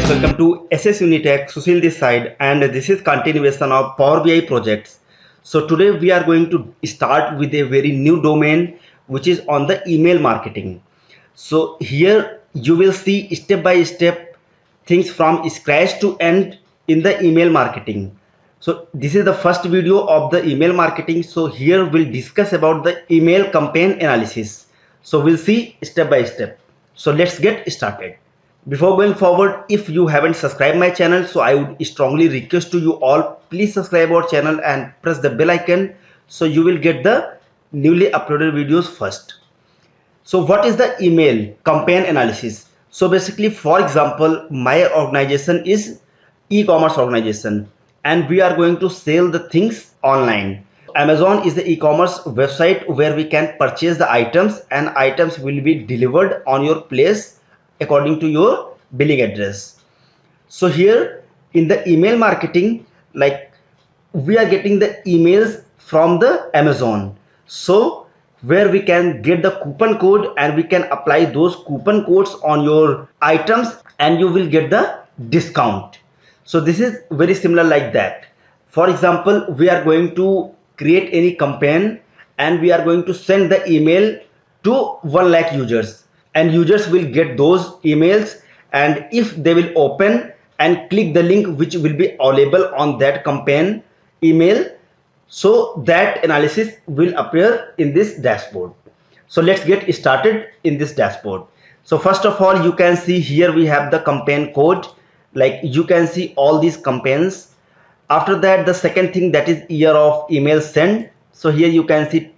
guys, welcome to SS Unitech. Sushil this side, and this is continuation of Power BI projects. So today we are going to start with a very new domain which is on the email marketing. So here you will see step by step things from scratch to end in the email marketing. So this is the first video of the email marketing. So here we'll discuss about the email campaign analysis. So we'll see step by step. So let's get started. Before going forward, if you haven't subscribed my channel, so I would strongly request to you all, please subscribe our channel and press the bell icon so you will get the newly uploaded videos first. So what is the email campaign analysis? So basically, for example, my organization is e-commerce organization and we are going to sell the things online. Amazon is the e-commerce website where we can purchase the items and items will be delivered on your place according to your billing address. So here in the email marketing, like we are getting the emails from the Amazon. So where we can get the coupon code and we can apply those coupon codes on your items and you will get the discount. So this is very similar like that. For example, we are going to create any campaign and we are going to send the email to 1 lakh users. And users will get those emails, and if they will open and click the link which will be available on that campaign email, so that analysis will appear in this dashboard. So let's get started in this dashboard. So first of all, you can see here we have the campaign code, like you can see all these campaigns. After that, the second thing, that is year of email sent. So here you can see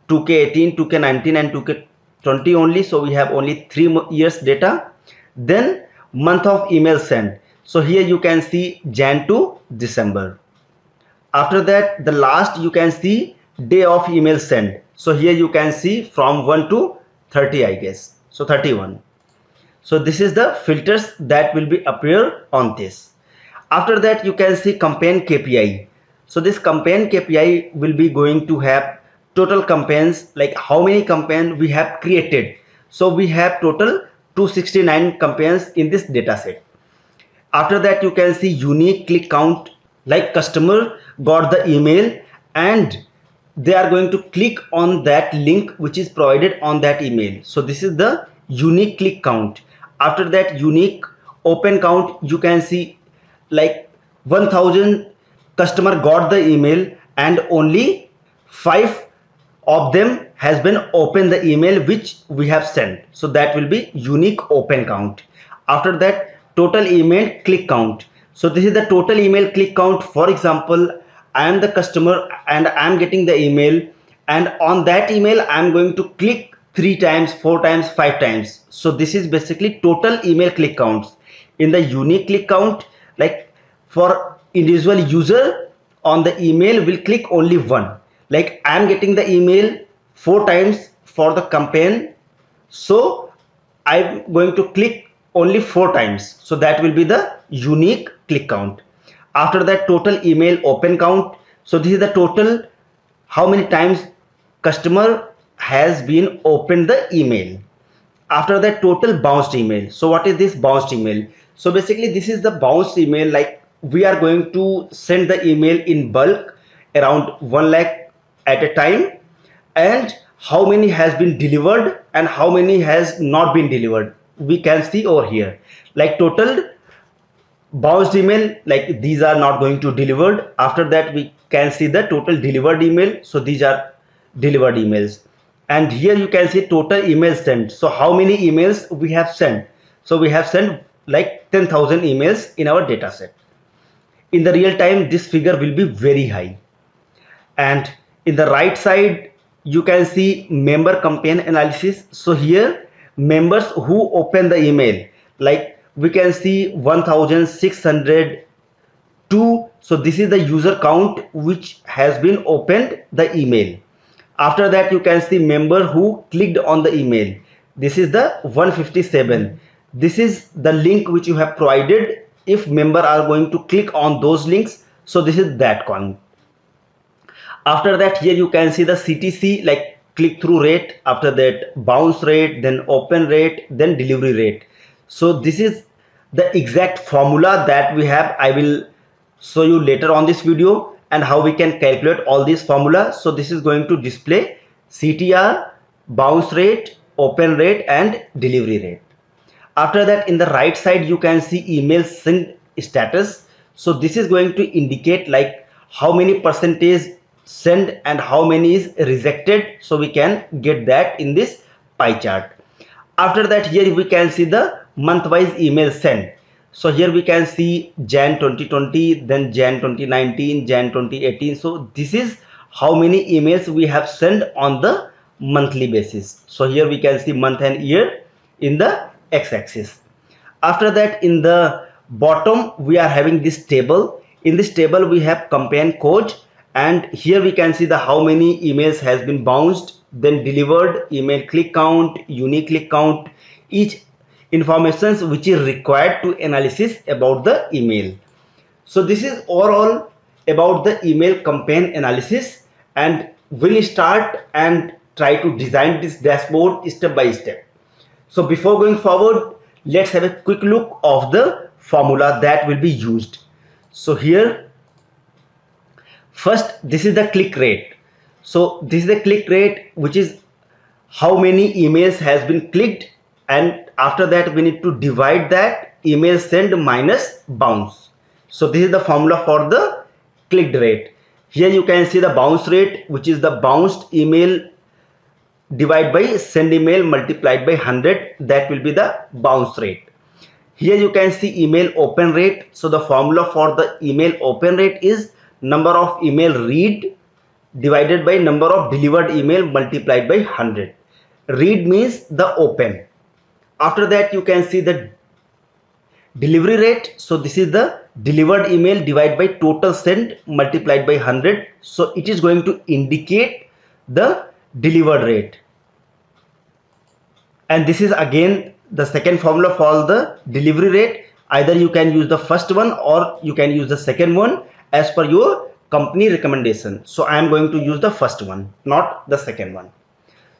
2K18, 2K19 and 2K20 only, so we have only 3 years data. Then month of email sent, so here you can see Jan to December. After that, the last you can see day of email sent, so here you can see from 1 to 30, I guess, so 31. So this is the filters that will be appear on this. After that, you can see campaign KPI. So this campaign KPI will be going to have total campaigns, like how many campaigns we have created. So we have total 269 campaigns in this data set. After that, you can see unique click count, like customer got the email and they are going to click on that link which is provided on that email. So this is the unique click count. After that, unique open count, you can see like 1000 customer got the email and only 5 of them has been opened the email which we have sent. So that will be unique open count. After that, total email click count. So this is the total email click count. For example, I am the customer and I am getting the email, and on that email I am going to click 3 times, 4 times, 5 times. So this is basically total email click counts. In the unique click count, like for individual user on the email will click only 1. Like I am getting the email 4 times for the campaign, so I'm going to click only 4 times. So that will be the unique click count. After that, total email open count. So this is the total how many times customer has been opened the email. After that, total bounced email. So what is this bounced email? So basically this is the bounced email, like we are going to send the email in bulk around 1 lakh at a time, and how many has been delivered and how many has not been delivered, we can see over here. Like total bounced email, like these are not going to delivered. After that, we can see the total delivered email, so these are delivered emails. And here you can see total emails sent. So how many emails we have sent? So we have sent like 10,000 emails in our data set. In the real time, this figure will be very high. And in the right side, you can see member campaign analysis. So here members who open the email, like we can see 1602. So this is the user count which has been opened the email. After that, you can see member who clicked on the email. This is the 157. This is the link which you have provided. If member are going to click on those links, so this is that count. After that, here you can see the CTC, like click-through rate, after that bounce rate, then open rate, then delivery rate. So this is The exact formula that we have, I will show you later on this video, and how we can calculate all these formulas. So this is going to display CTR, bounce rate, open rate, and delivery rate. After that, in the right side you can see email sent status. So this is going to indicate like how many percentage sent and how many is rejected. So we can get that in this pie chart. After that, here we can see the month wise email sent. So here we can see Jan 2020, then Jan 2019, Jan 2018. So this is how many emails we have sent on the monthly basis. So here we can see month and year in the x-axis. After that, in the bottom we are having this table. In this table we have campaign code, and here we can see the how many emails has been bounced, then delivered, email click count, unique click count, each informations which is required to analysis about the email. So this is overall about the email campaign analysis, and we'll start and try to design this dashboard step by step. So before going forward, let's have a quick look of the formula that will be used. So here, first, this is the click rate. So this is the click rate, which is how many emails has been clicked, and after that we need to divide that email sent minus bounce. So this is the formula for the clicked rate. Here you can see the bounce rate, which is the bounced email divided by send email multiplied by 100. That will be the bounce rate. Here you can see email open rate. So the formula for the email open rate is number of email read divided by number of delivered email multiplied by 100. Read means the open. After that, you can see the delivery rate. So this is the delivered email divided by total sent multiplied by 100. So it is going to indicate the delivered rate. And this is again the second formula for the delivery rate. Either you can use the first one or you can use the second one as per your company recommendation. So I am going to use the first one, not the second one.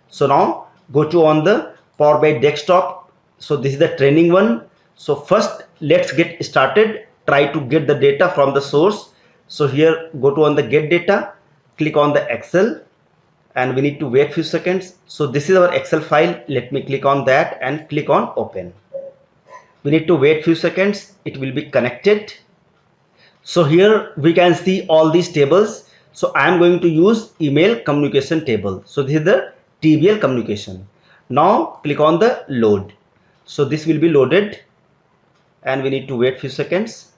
So now go to on the Power BI desktop. So this is the training one. So first let's get started. Try to get the data from the source. So here go to on the get data, click on the Excel, and we need to wait few seconds. So this is our Excel file. Let me click on that and click on open. We need to wait few seconds. It will be connected. So here we can see all these tables. So I am going to use email communication table. So this is the TBL communication. Now click on the load. So this will be loaded, and we need to wait few seconds.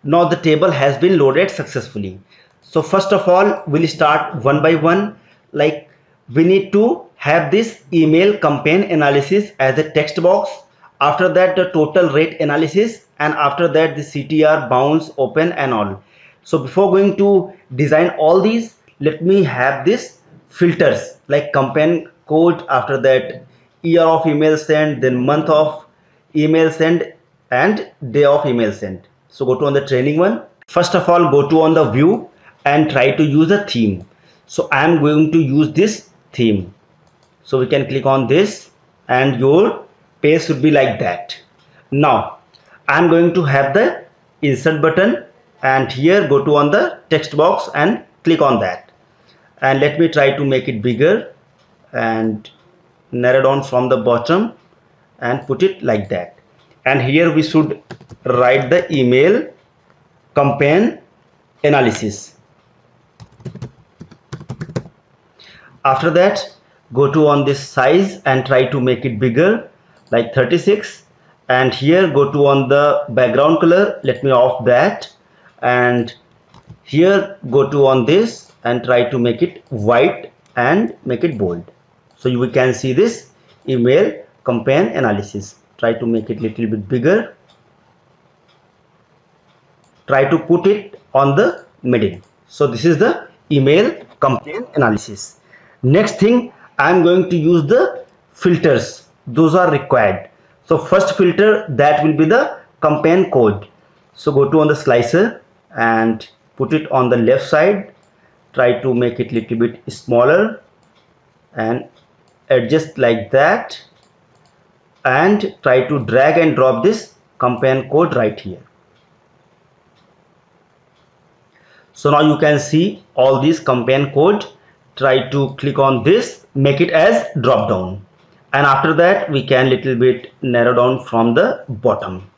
Now the table has been loaded successfully. So first of all, we'll start one by one. Like we need to have this email campaign analysis as a text box. After that, the total rate analysis, and after that the CTR, bounce, open, and all. So before going to design all these, let me have this filters like campaign code, after that year of email sent, then month of email sent, and day of email sent. So go to on the training one. First of all, go to on the view and try to use a theme. So I am going to use this theme. So we can click on this and your page should be like that. Now I am going to have the insert button, and here go to on the text box and click on that, and let me try to make it bigger and narrow down from the bottom and put it like that. And here we should write the email campaign analysis. After that, go to on this size and try to make it bigger, like 36, and here go to on the background color, let me off that, and here go to on this and try to make it white and make it bold. So you can see this email campaign analysis. Try to make it little bit bigger. Try to put it on the middle. So this is the email campaign analysis. Next thing, I am going to use the filters. Those are required. So first filter, that will be the campaign code. So go to on the slicer and put it on the left side. Try to make it little bit smaller and adjust like that. and try to drag and drop this campaign code right here. So now you can see all these campaign code. Try to click on this, make it as drop down, and after that we can little bit narrow down from the bottom.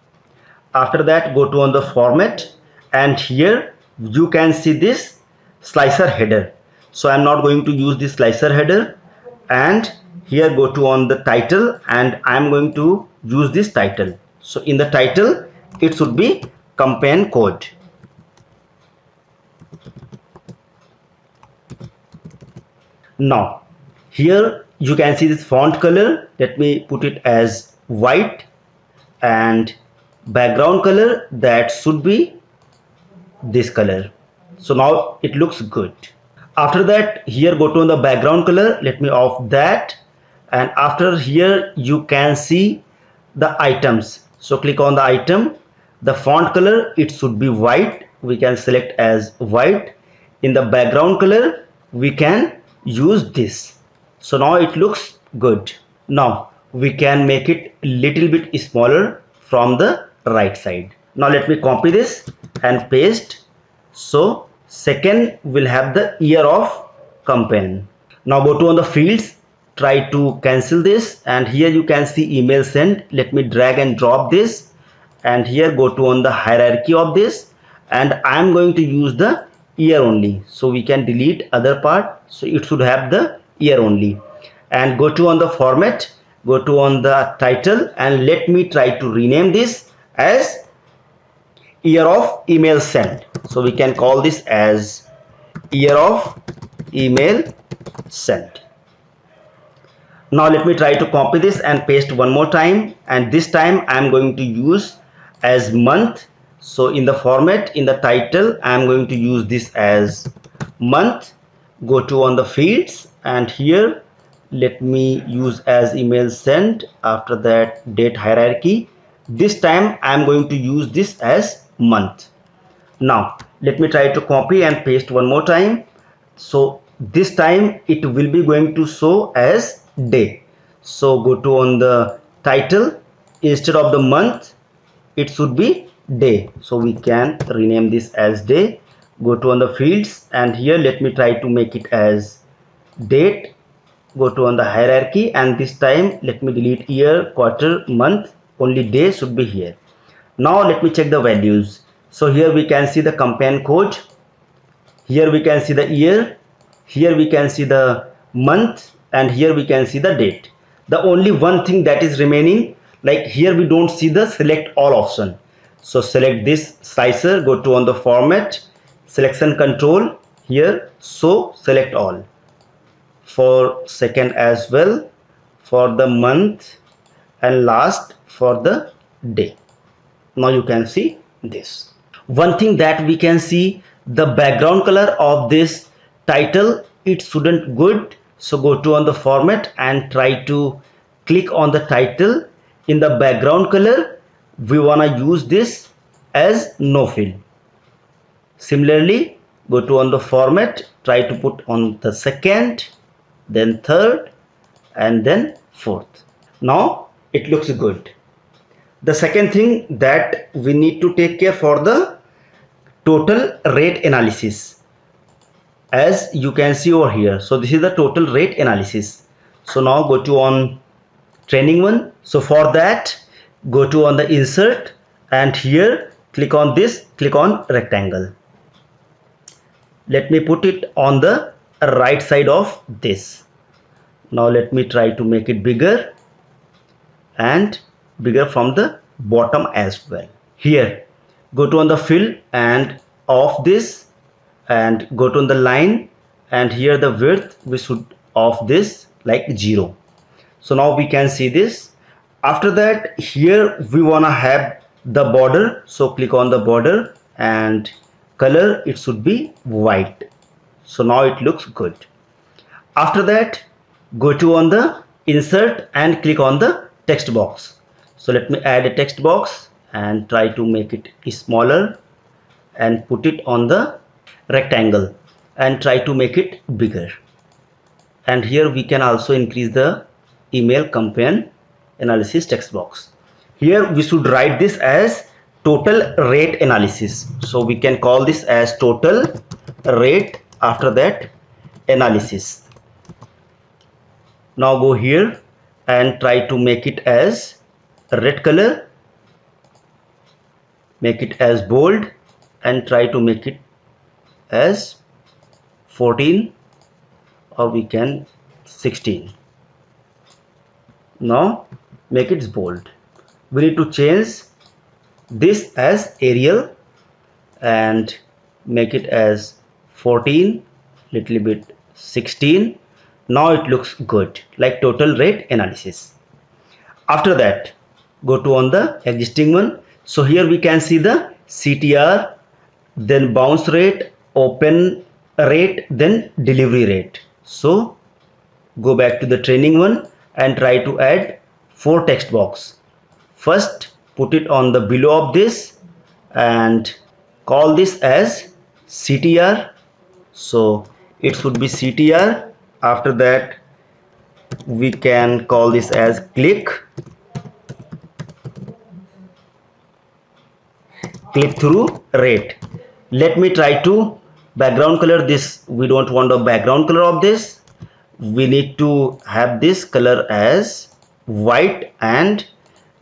After that, go to on the format, and here you can see this slicer header. So I'm not going to use this slicer header, and here go to on the title, and I'm going to use this title. So in the title it should be campaign code. Now here you can see this font color. Let me put it as white, and background color, that should be this color. So now it looks good. After that, here go to on the background color. Let me off that, and after here you can see the items. So click on the item. The font color, it should be white. We can select as white. In the background color we can use this. So now it looks good. Now we can make it a little bit smaller from the right side. Now let me copy this and paste. So second will have the year of campaign. Now go to on the fields, try to cancel this, and here you can see email sent. Let me drag and drop this, and here go to on the hierarchy of this, and I am going to use the year only. So we can delete other part, so it should have the year only. And go to on the format, go to on the title, and let me try to rename this as year of email sent. So we can call this as year of email sent. Now let me try to copy this and paste one more time, and this time I am going to use as month. So in the format, in the title, I am going to use this as month. Go to on the fields, and here let me use as email sent. After that, date hierarchy. This time I am going to use this as month. Now let me try to copy and paste one more time. So this time it will be going to show as day. So go to on the title, instead of the month it should be day. So we can rename this as day. Go to on the fields, and here let me try to make it as date. Go to on the hierarchy, and this time let me delete year, quarter, month. Only day should be here. Now let me check the values. So here we can see the campaign code, here we can see the year, here we can see the month, and here we can see the date. The only one thing that is remaining, like here we don't see the select all option. So select this slicer, go to on the format, selection control, here so select all. For second as well, for the month, and last for the day. Now you can see this. One thing that we can see, the background color of this title, it shouldn't good. So go to on the format and try to click on the title. In the background color we wanna use this as no fill. Similarly, go to on the format, try to put on the second, then third, and then fourth. Now it looks good. The second thing that we need to take care for the total rate analysis, as you can see over here. So this is the total rate analysis. So now go to on training one. So for that, go to on the insert, and here click on this, click on rectangle. Let me put it on the right side of this. Now let me try to make it bigger, and bigger from the bottom as well. Here go to on the fill and off this, and go to on the line, and here the width we should off this like 0. So now we can see this. After that, here we wanna have the border. So click on the border, and color it should be white. So now it looks good. After that, go to on the insert and click on the text box. So let me add a text box and try to make it smaller, and put it on the rectangle, and try to make it bigger. And here we can also increase the email campaign analysis text box. Here we should write this as total rate analysis. So we can call this as total rate, after that analysis. Now go here and try to make it as red color, make it as bold, and try to make it as 14, or we can 16. Now make it bold. We need to change this as Arial and make it as 14, little bit 16. Now it looks good, like total rate analysis. After that, go to on the existing one. So here we can see the CTR, then bounce rate, open rate, then delivery rate. So go back to the training one and try to add 4 text box. First put it on the below of this and call this as CTR. So it should be CTR. After that we can call this as click through rate. Let me try to background color this. We don't want a background color of this. We need to have this color as white and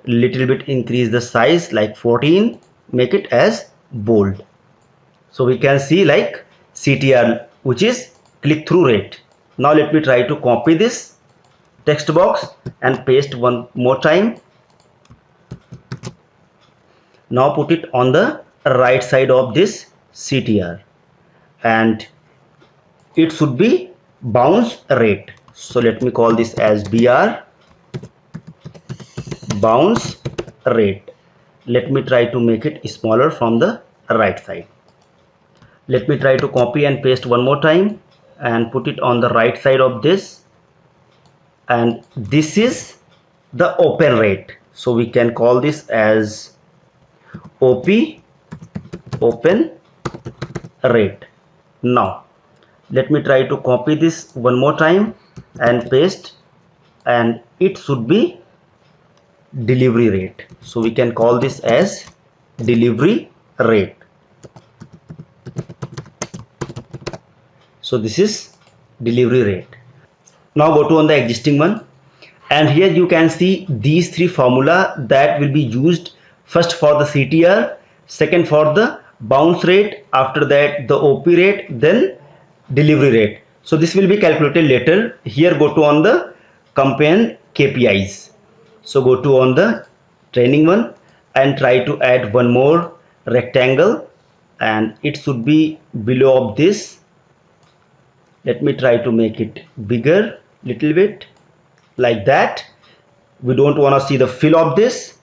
little bit increase the size like 14, make it as bold. So we can see like CTR, which is click through rate. Now let me try to copy this text box and paste one more time. Now put it on the right side of this CTR and it should be bounce rate. So let me call this as BR bounce rate. Let me try to make it smaller from the right side. Let me try to copy and paste one more time and put it on the right side of this, and this is the open rate. So we can call this as OP open rate. Now let me try to copy this one more time and paste, and it should be delivery rate. So we can call this as delivery rate. So this is delivery rate. Now go to on the existing one, and here you can see these 3 formula that will be used. First for the CTR, second for the bounce rate, after that the OP rate, then delivery rate. So this will be calculated later. Here go to on the campaign KPIs. So go to on the training one and try to add one more rectangle, and it should be below of this. Let me try to make it bigger little bit like that. We don't want to see the fill of this,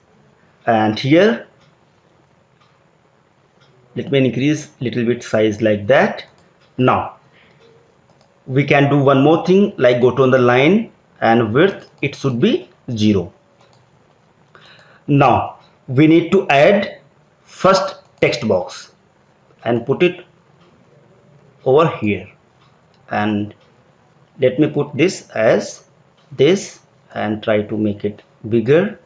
and here let me increase little bit size like that. Now we can do one more thing, like go to on the line and width, it should be 0. Now we need to add first text box and put it over here, and let me put this as this and try to make it bigger.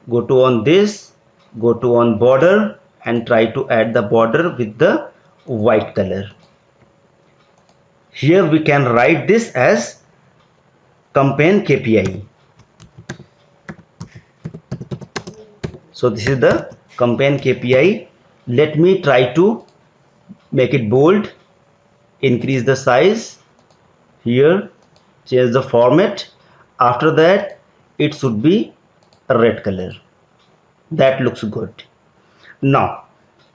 Go to on this, go to on border and try to add the border with the white color. Here we can write this as campaign KPI. So this is the campaign KPI. Let me try to make it bold, increase the size, here change the format. After that it should be a red color. That looks good. Now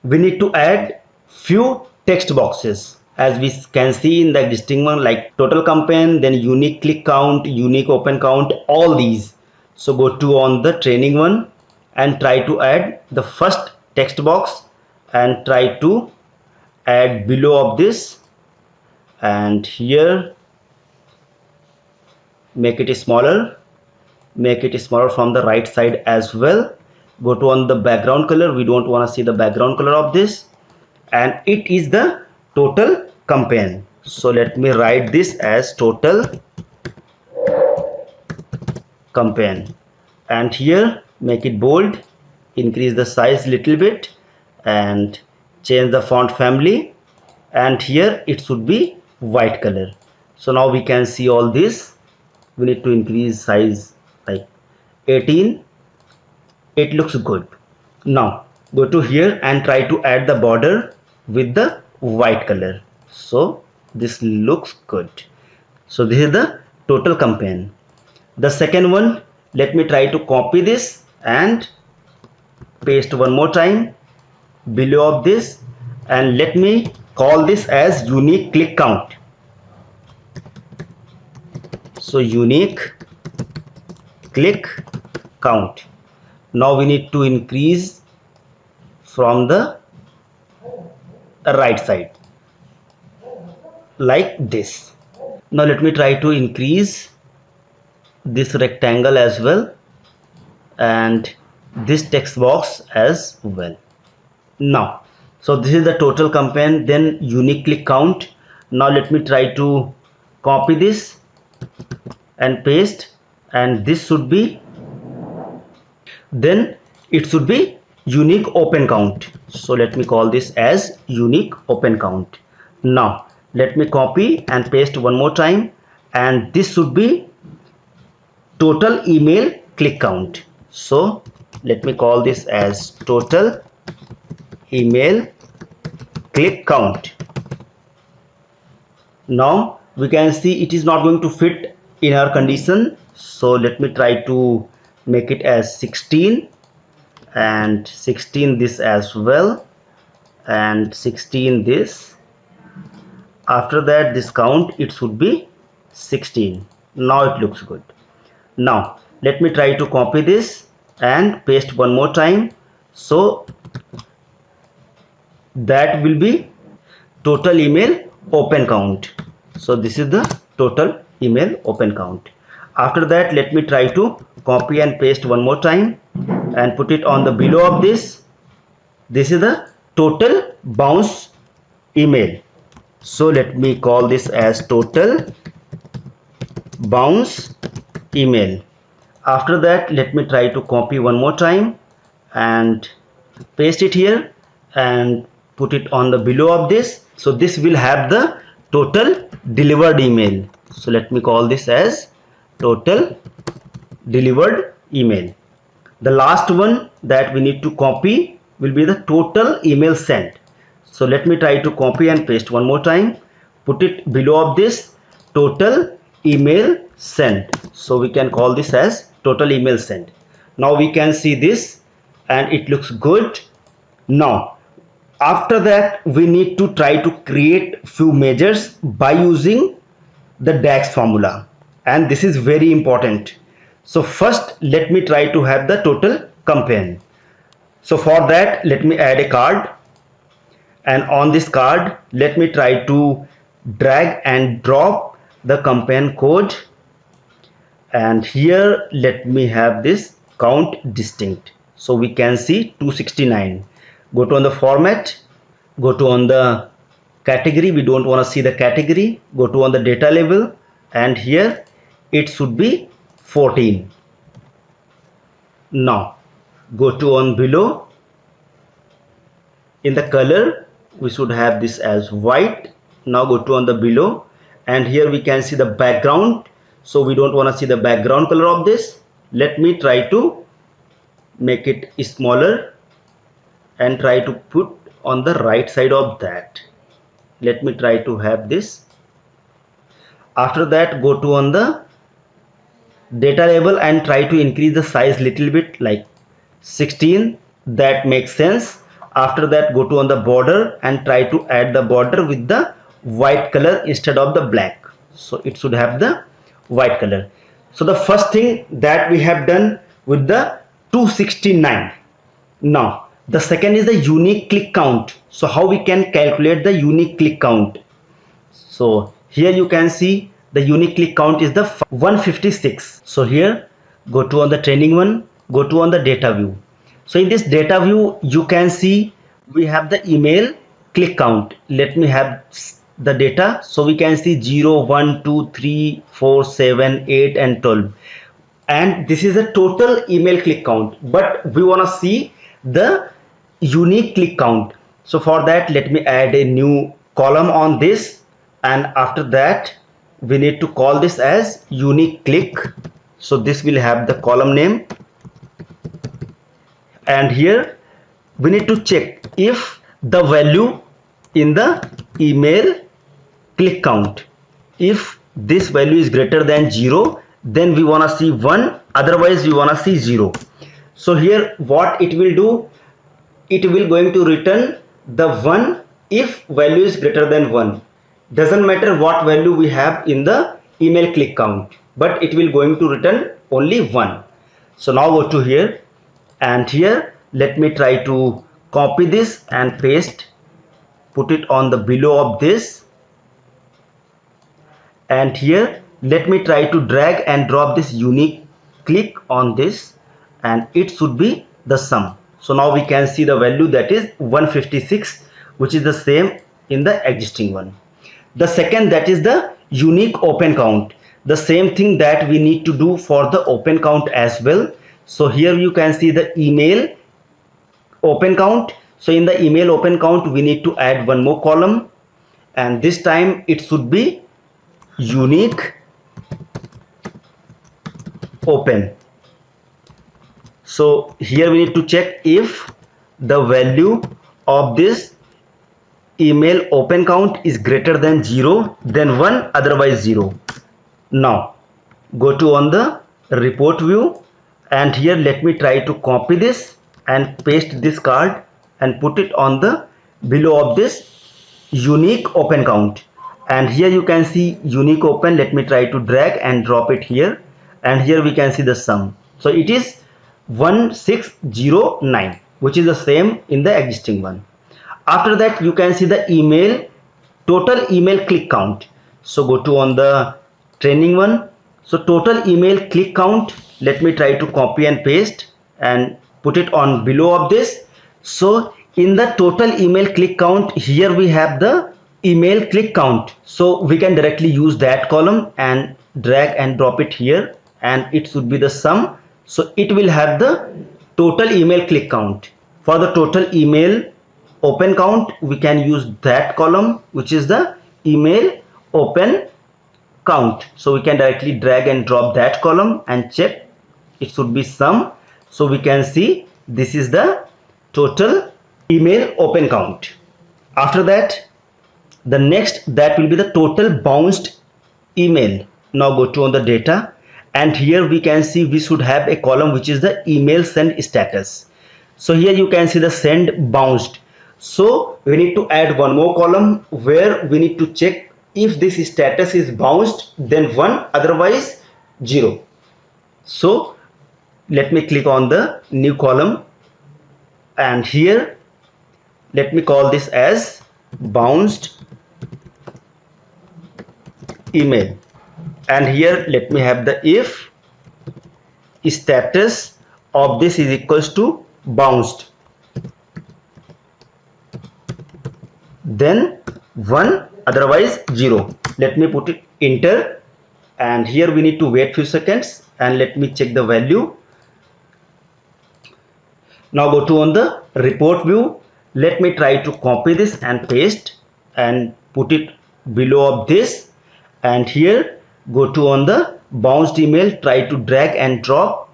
we need to add few text boxes, as we can see in the existing one, like total campaign, then unique click count, unique open count, all these. So go to on the training one and try to add the first text box and try to add below of this, and here make it smaller, make it smaller from the right side as well. Go to on the background color, we don't want to see the background color of this, and it is the total campaign. So let me write this as total campaign. and here make it bold, increase the size little bit and change the font family, and here it should be white color. So now we can see all this. We need to increase size like 18. It looks good. Now go to here and try to add the border with the white color. So this looks good. So this is the total campaign. The second one, let me try to copy this and paste one more time below of this, and let me call this as unique click count. So unique click count. Now we need to increase from the right side like this. Now let me try to increase this rectangle as well and this text box as well. Now, so this is the total campaign, then unique click count. Now let me try to copy this and paste, and this should be, then it should be unique open count. So let me call this as unique open count. Now let me copy and paste one more time, and this should be total email click count. So let me call this as total email click count. Now we can see it is not going to fit in our condition, so let me try to make it as 16 and 16 this as well and 16 this. After that this count it should be 16. Now it looks good. Now let me try to copy this and paste one more time. So that will be total email open count. So this is the total email open count. After that let me try to copy and paste one more time and put it on the below of this. This is the total bounce email. So let me call this as total bounce email. After that let me try to copy one more time and paste it here and put it on the below of this. So this will have the total delivered email. So let me call this as total delivered email. The last one that we need to copy will be the total email sent. So let me try to copy and paste one more time, put it below of this, total email sent. So we can call this as total email sent. Now we can see this and it looks good. Now after that we need to try to create few measures by using the DAX formula, and this is very important. So first let me try to have the total campaign. So for that let me add a card, and on this card let me try to drag and drop the campaign code, and here let me have this count distinct. So we can see 269. Go to on the format, go to on the category, we don't want to see the category, go to on the data label, and here it should be 14. Now go to on below, in the color we should have this as white. Now go to on the below, and here we can see the background. So we don't want to see the background color of this. Let me try to make it smaller and try to put on the right side of that. Let me try to have this. After that go to on the data label and try to increase the size little bit like 16. That makes sense. After that go to on the border and try to add the border with the white color instead of the black. So it should have the white color. So the first thing that we have done with the 269. Now the second is the unique click count. So how we can calculate the unique click count? So here you can see the unique click count is the 156. So here go to on the training one, go to on the data view. So in this data view you can see we have the email click count. Let me have the data. So we can see 0, 1, 2, 3, 4, 7, 8 and 12. and this is a total email click count, but we want to see the unique click count. So for that, let me add a new column on this, and after that we need to call this as unique click. So this will have the column name, and here we need to check if the value in the email click count, if this value is greater than 0, then we want to see 1, otherwise we want to see 0. So here what it will do, it will going to return the 1 if value is greater than 1. Doesn't matter what value we have in the email click count, but it will going to return only 1. So now go to here, and here let me try to copy this and paste, put it on the below of this, and here let me try to drag and drop this unique click on this, and it should be the sum. So now we can see the value, that is 156, which is the same in the existing one. The second, that is the unique open count. The same thing that we need to do for the open count as well. So here you can see the email open count. So in the email open count we need to add one more column, and this time it should be unique open. So here we need to check if the value of this email open count is greater than 0, then 1, otherwise 0. Now go to on the report view, and here let me try to copy this and paste this card and put it on the below of this unique open count, and here you can see unique open. Let me try to drag and drop it here, and here we can see the sum. So it is 1609, which is the same in the existing one. After that you can see the email total email click count. So go to on the training one. So total email click count, let me try to copy and paste and put it on below of this. So in the total email click count, here we have the email click count, so we can directly use that column and drag and drop it here, and it should be the sum. So it will have the total email click count. For the total email open count, we can use that column, which is the email open count. So we can directly drag and drop that column and check, it should be sum. So we can see this is the total email open count. After that, the next, that will be the total bounced email. Now go to on the data, and here we can see we should have a column which is the email send status. So here you can see the send bounced. So we need to add one more column where we need to check if this status is bounced, then 1, otherwise 0. So let me click on the new column, and here let me call this as bounced email, and here let me have the if status of this is equals to bounced, then 1, otherwise 0. Let me put it enter, and here we need to wait few seconds, and let me check the value. Now go to on the report view. Let me try to copy this and paste and put it below of this, and here go to on the bounced email, try to drag and drop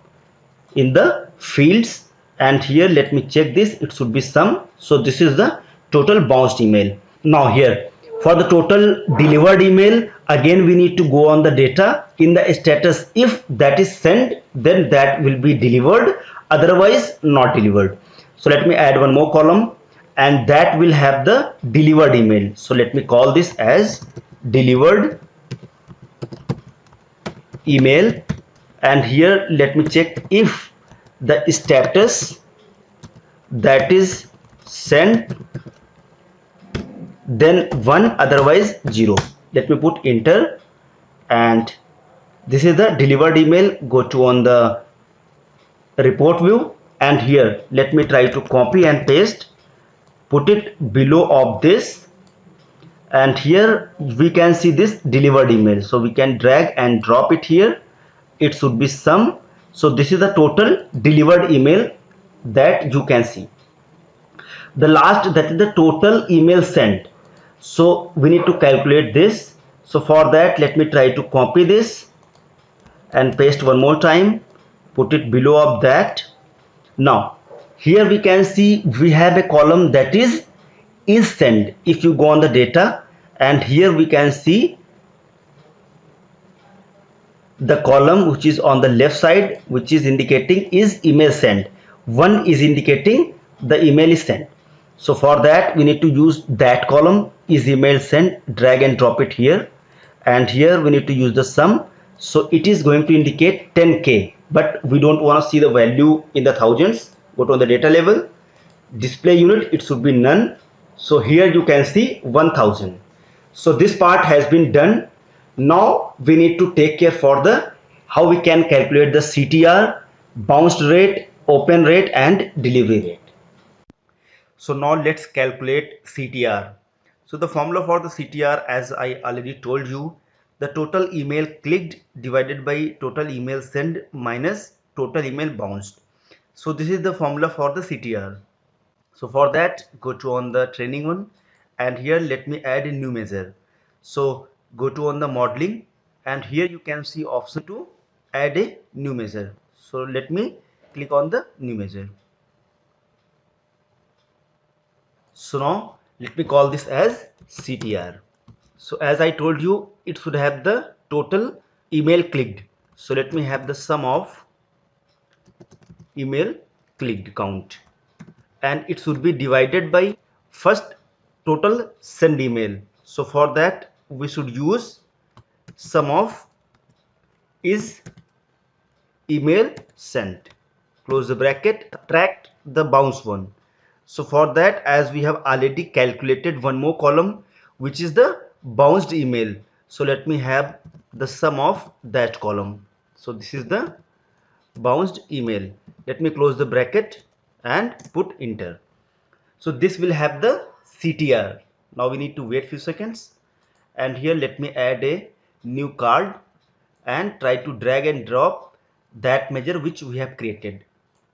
in the fields, and here let me check this, it should be sum. So this is the total bounced email. Now here for the total delivered email, again we need to go on the data in the status. If that is sent, then that will be delivered, otherwise not delivered. So let me add one more column, and that will have the delivered email. So let me call this as delivered email, and here let me check if the status that is sent, then 1, otherwise 0. Let me put enter, and this is the delivered email. Go to on the report view, and here let me try to copy and paste, put it below of this, and here we can see this delivered email. So we can drag and drop it here, it should be sum, So this is the total delivered email that you can see. The last, that is the total email sent. So we need to calculate this. So for that, let me try to copy this and paste one more time, put it below of that. Now here we can see we have a column that is sent. If you go on the data, and here we can see the column which is on the left side, which is indicating is email sent. One is indicating the email is sent. So for that we need to use that column is email sent, drag and drop it here, and here we need to use the sum. So it is going to indicate 10k, but we don't want to see the value in the thousands. Go to the data level, display unit, it should be none. So here you can see 1000. So this part has been done. Now we need to take care for the how we can calculate the CTR, bounce rate, open rate and delivery rate. So now let's calculate CTR. So the formula for the CTR, as I already told you, the total email clicked divided by total email sent minus total email bounced. So this is the formula for the CTR. So for that, go to on the training one, and here let me add a new measure. So go to on the modeling, and here you can see option to add a new measure. So let me click on the new measure. So now let me call this as CTR. So as I told you, it should have the total email clicked. So let me have the sum of email clicked count, and it should be divided by first total send email. So for that we should use sum of is email sent, close the bracket, subtract the bounce one. So for that, as we have already calculated one more column which is the bounced email, so let me have the sum of that column. So this is the bounced email. Let me close the bracket and put enter. So this will have the CTR. Now we need to wait few seconds, and here let me add a new card and try to drag and drop that measure which we have created.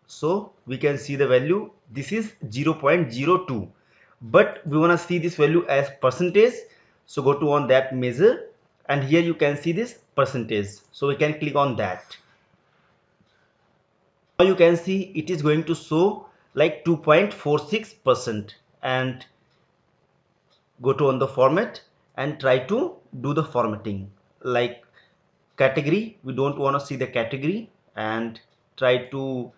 So we can see the value, this is 0.02, but we want to see this value as percentage. So go to on that measure, and here you can see this percentage, so we can click on that. Now you can see it is going to show like 2.46%, and go to on the format and try to do the formatting. Like category, we don't want to see the category, and try to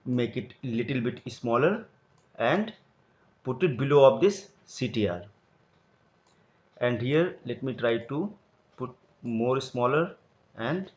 make it little bit smaller and put it below of this CTR. And here let me try to put more smaller and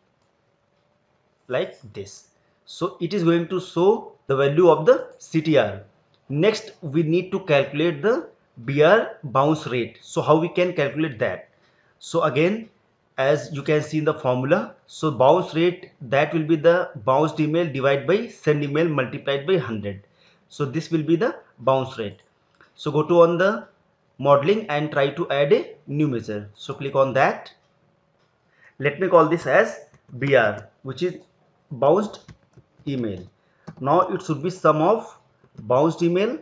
like this. So it is going to show the value of the CTR. Next we need to calculate the BR bounce rate. So how we can calculate that? So again, as you can see in the formula, so bounce rate, that will be the bounced email divided by send email multiplied by 100. So this will be the bounce rate. So go to on the modeling and try to add a new measure. So click on that. Let me call this as BR, which is bounced email. Now it should be sum of bounced email,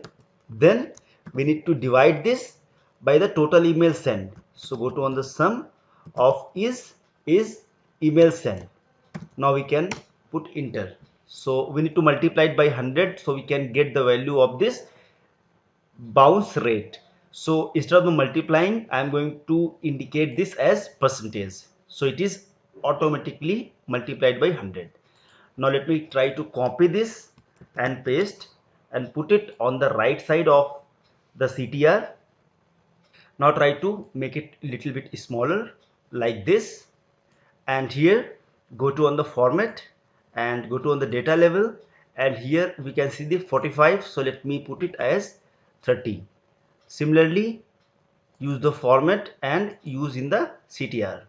then we need to divide this by the total email sent. So go to on the sum of is email sent. Now we can put enter. So we need to multiply it by 100, so we can get the value of this bounce rate. So instead of the multiplying, I am going to indicate this as percentage. So it is automatically multiplied by 100. Now let me try to copy this and paste and put it on the right side of the CTR. Now try to make it little bit smaller like this, and here go to on the format and go to on the data level, and here we can see the 45. So let me put it as 30. Similarly, use the format and use in the CTR.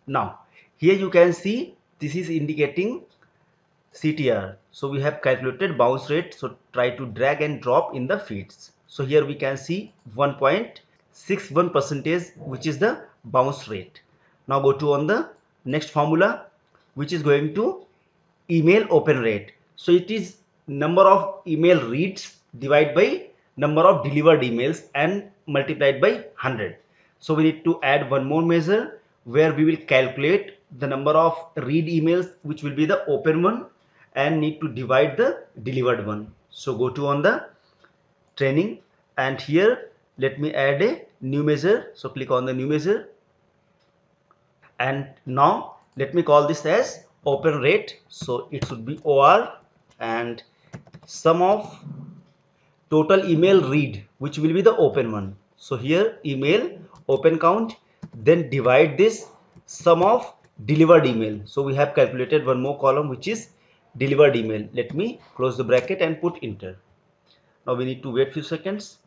Now here you can see this is indicating CTR. So we have calculated bounce rate. So try to drag and drop in the feeds. So here we can see 1.61%, which is the bounce rate. Now go to on the next formula, which is going to email open rate. So it is number of email reads divided by number of delivered emails and multiplied by 100. So we need to add one more measure where we will calculate the number of read emails, which will be the open one, and need to divide the delivered one. So go to on the training, and here let me add a new measure. So click on the new measure, and now let me call this as open rate. So it should be OR, and sum of total email read, which will be the open one. So here email open count, then divide this sum of delivered email. So we have calculated one more column, which is delivered email. Let me close the bracket and put enter. Now we need to wait few seconds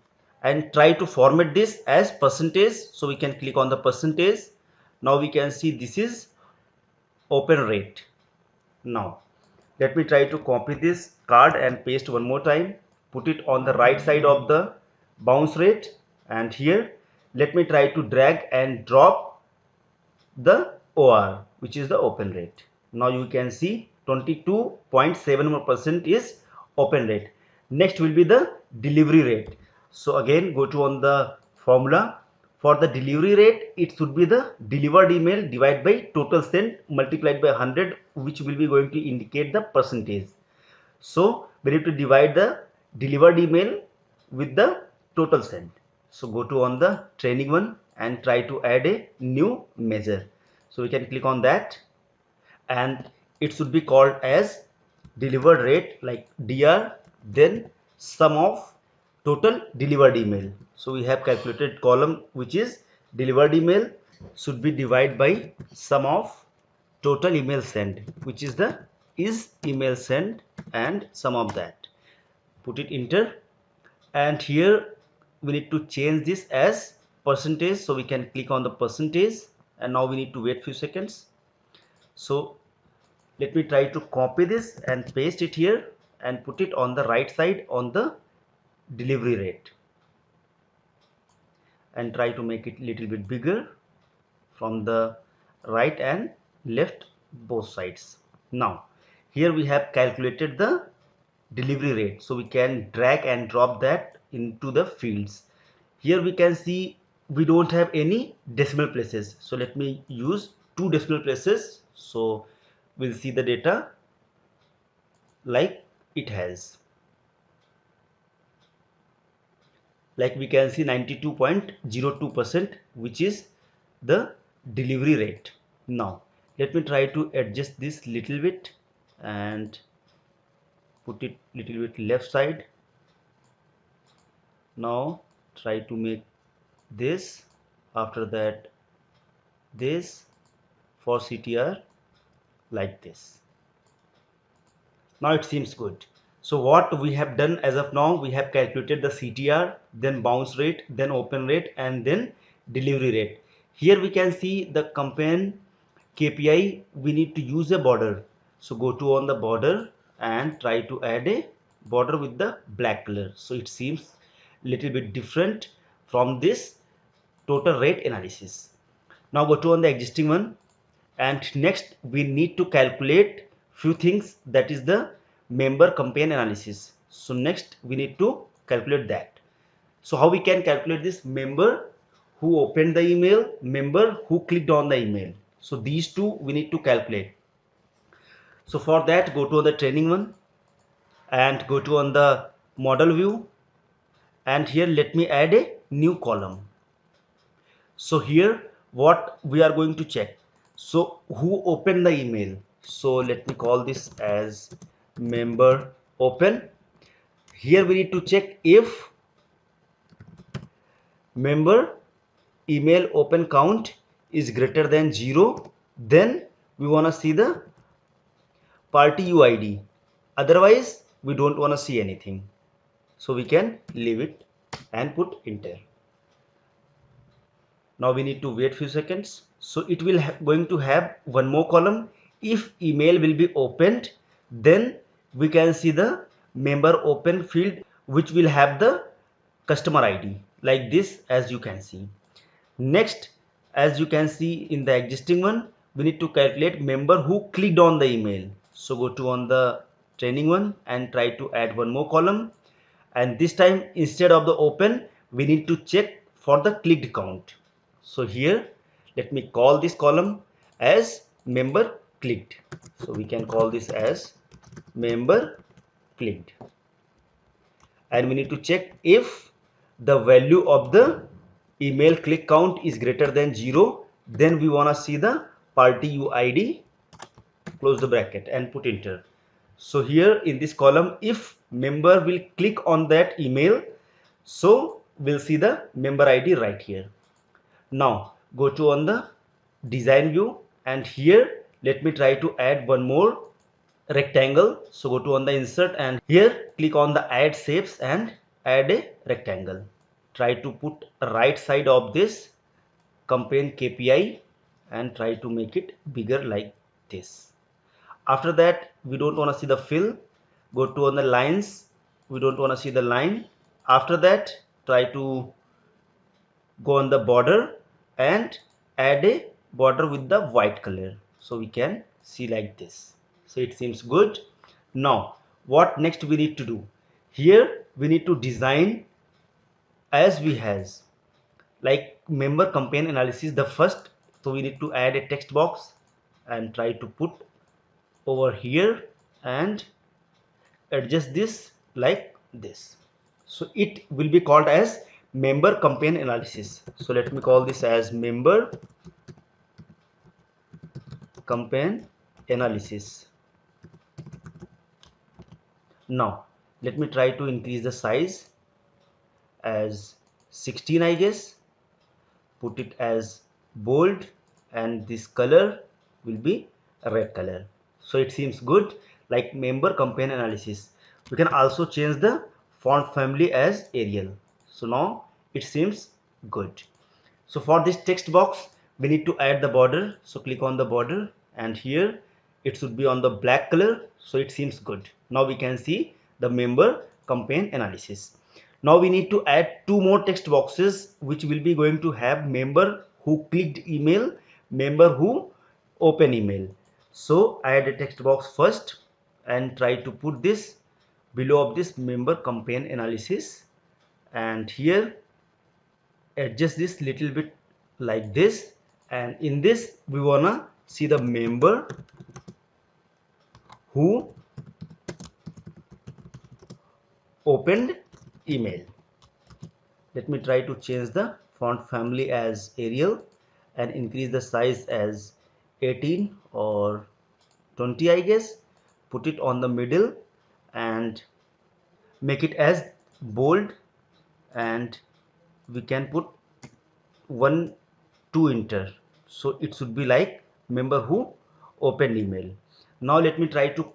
and try to format this as percentage. So we can click on the percentage. Now we can see this is open rate. Now let me try to copy this card and paste one more time. Put it on the right side of the bounce rate, and here let me try to drag and drop the OR, which is the open rate. Now you can see 22.71% is open rate. Next will be the delivery rate. So again go to on the formula. For the delivery rate, it should be the delivered email divided by total sent multiplied by 100, which will be going to indicate the percentage. So we need to divide the delivered email with the total sent. So go to on the training one and try to add a new measure. So we can click on that, and it should be called as delivered rate, like DR, then sum of total delivered email. So we have calculated column, which is delivered email, should be divided by sum of total email sent, which is the is email sent, and sum of that. Put it enter, and here we need to change this as percentage. So we can click on the percentage, and now we need to wait few seconds. So let me try to copy this and paste it here and put it on the right side on the delivery rate, and try to make it little bit bigger from the right and left both sides. Now here we have calculated the delivery rate, so we can drag and drop that into the fields. Here we can see we don't have any decimal places, so let me use 2 decimal places. So we'll see the data like it has, like we can see 92.02%, which is the delivery rate. Now let me try to adjust this little bit and put it little bit left side. Now try to make this, after that this, for CTR like this. Now it seems good. So what we have done as of now, we have calculated the CTR, then bounce rate, then open rate, and then delivery rate. Here we can see the campaign KPI, we need to use a border. So go to on the border and try to add a border with the black color. So it seems little bit different from this total rate analysis. Now go to on the existing one, and next we need to calculate few things, that is the member campaign analysis. So next we need to calculate that. So how we can calculate this? Member who opened the email, member who clicked on the email. So these two we need to calculate. So for that, go to the training one and go to on the model view, and here let me add a new column. So here what we are going to check, so who opened the email. So let me call this as member open. Here we need to check if member email open count is greater than 0, then we want to see the party UID, otherwise we don't want to see anything. So we can leave it and put enter. Now we need to wait few seconds. So it will going to have one more column. If email will be opened, then we can see the member open field, which will have the customer ID like this, as you can see. Next, as you can see in the existing one, we need to calculate member who clicked on the email. So go to on the training one and try to add one more column, and this time instead of the open we need to check for the clicked count. So here let me call this column as member clicked. So we can call this as member clicked, and we need to check if the value of the email click count is greater than 0, then we want to see the party UID, close the bracket and put enter. So here in this column, if member will click on that email, so we'll see the member ID right here. Now go to on the design view, and here let me try to add one more rectangle. So go to on the insert, and here click on the add shapes and add a rectangle. Try to put right side of this campaign KPI and try to make it bigger like this. After that, we don't want to see the fill. Go to on the lines, we don't want to see the line. After that, try to go on the border and add a border with the white color, so we can see like this. So it seems good. Now what next we need to do? Here we need to design as we has like member campaign analysis the first. So we need to add a text box and try to put over here and adjust this like this. So it will be called as member campaign analysis. So let me call this as member campaign analysis. Now let me try to increase the size as 16, I guess. Put it as bold, and this color will be red color. So it seems good like member campaign analysis. We can also change the font family as Arial. So now it seems good. So for this text box we need to add the border. So click on the border, and here it should be on the black color. So it seems good. Now we can see the member campaign analysis. Now we need to add two more text boxes which will be going to have member who clicked email, member who open email. So add a text box first and try to put this below of this member campaign analysis, and here adjust this little bit like this, and in this we wanna see the member who opened email. Let me try to change the font family as Arial and increase the size as 18 or 20, I guess. Put it on the middle and make it as bold, and we can put 1 2 enter. So it should be like member who opened email. Now let me try to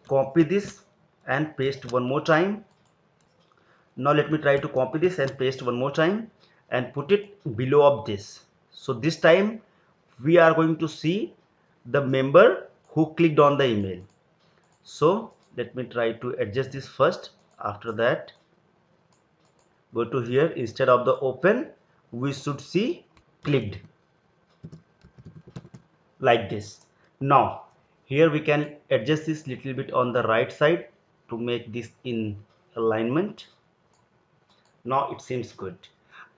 copy this and paste one more time. Now let me try to copy this and paste one more time and put it below of this. So this time we are going to see the member who clicked on the email. So let me try to adjust this first. After that, go to here, instead of the open we should see clicked like this. Now here we can adjust this little bit on the right side to make this in alignment. Now it seems good.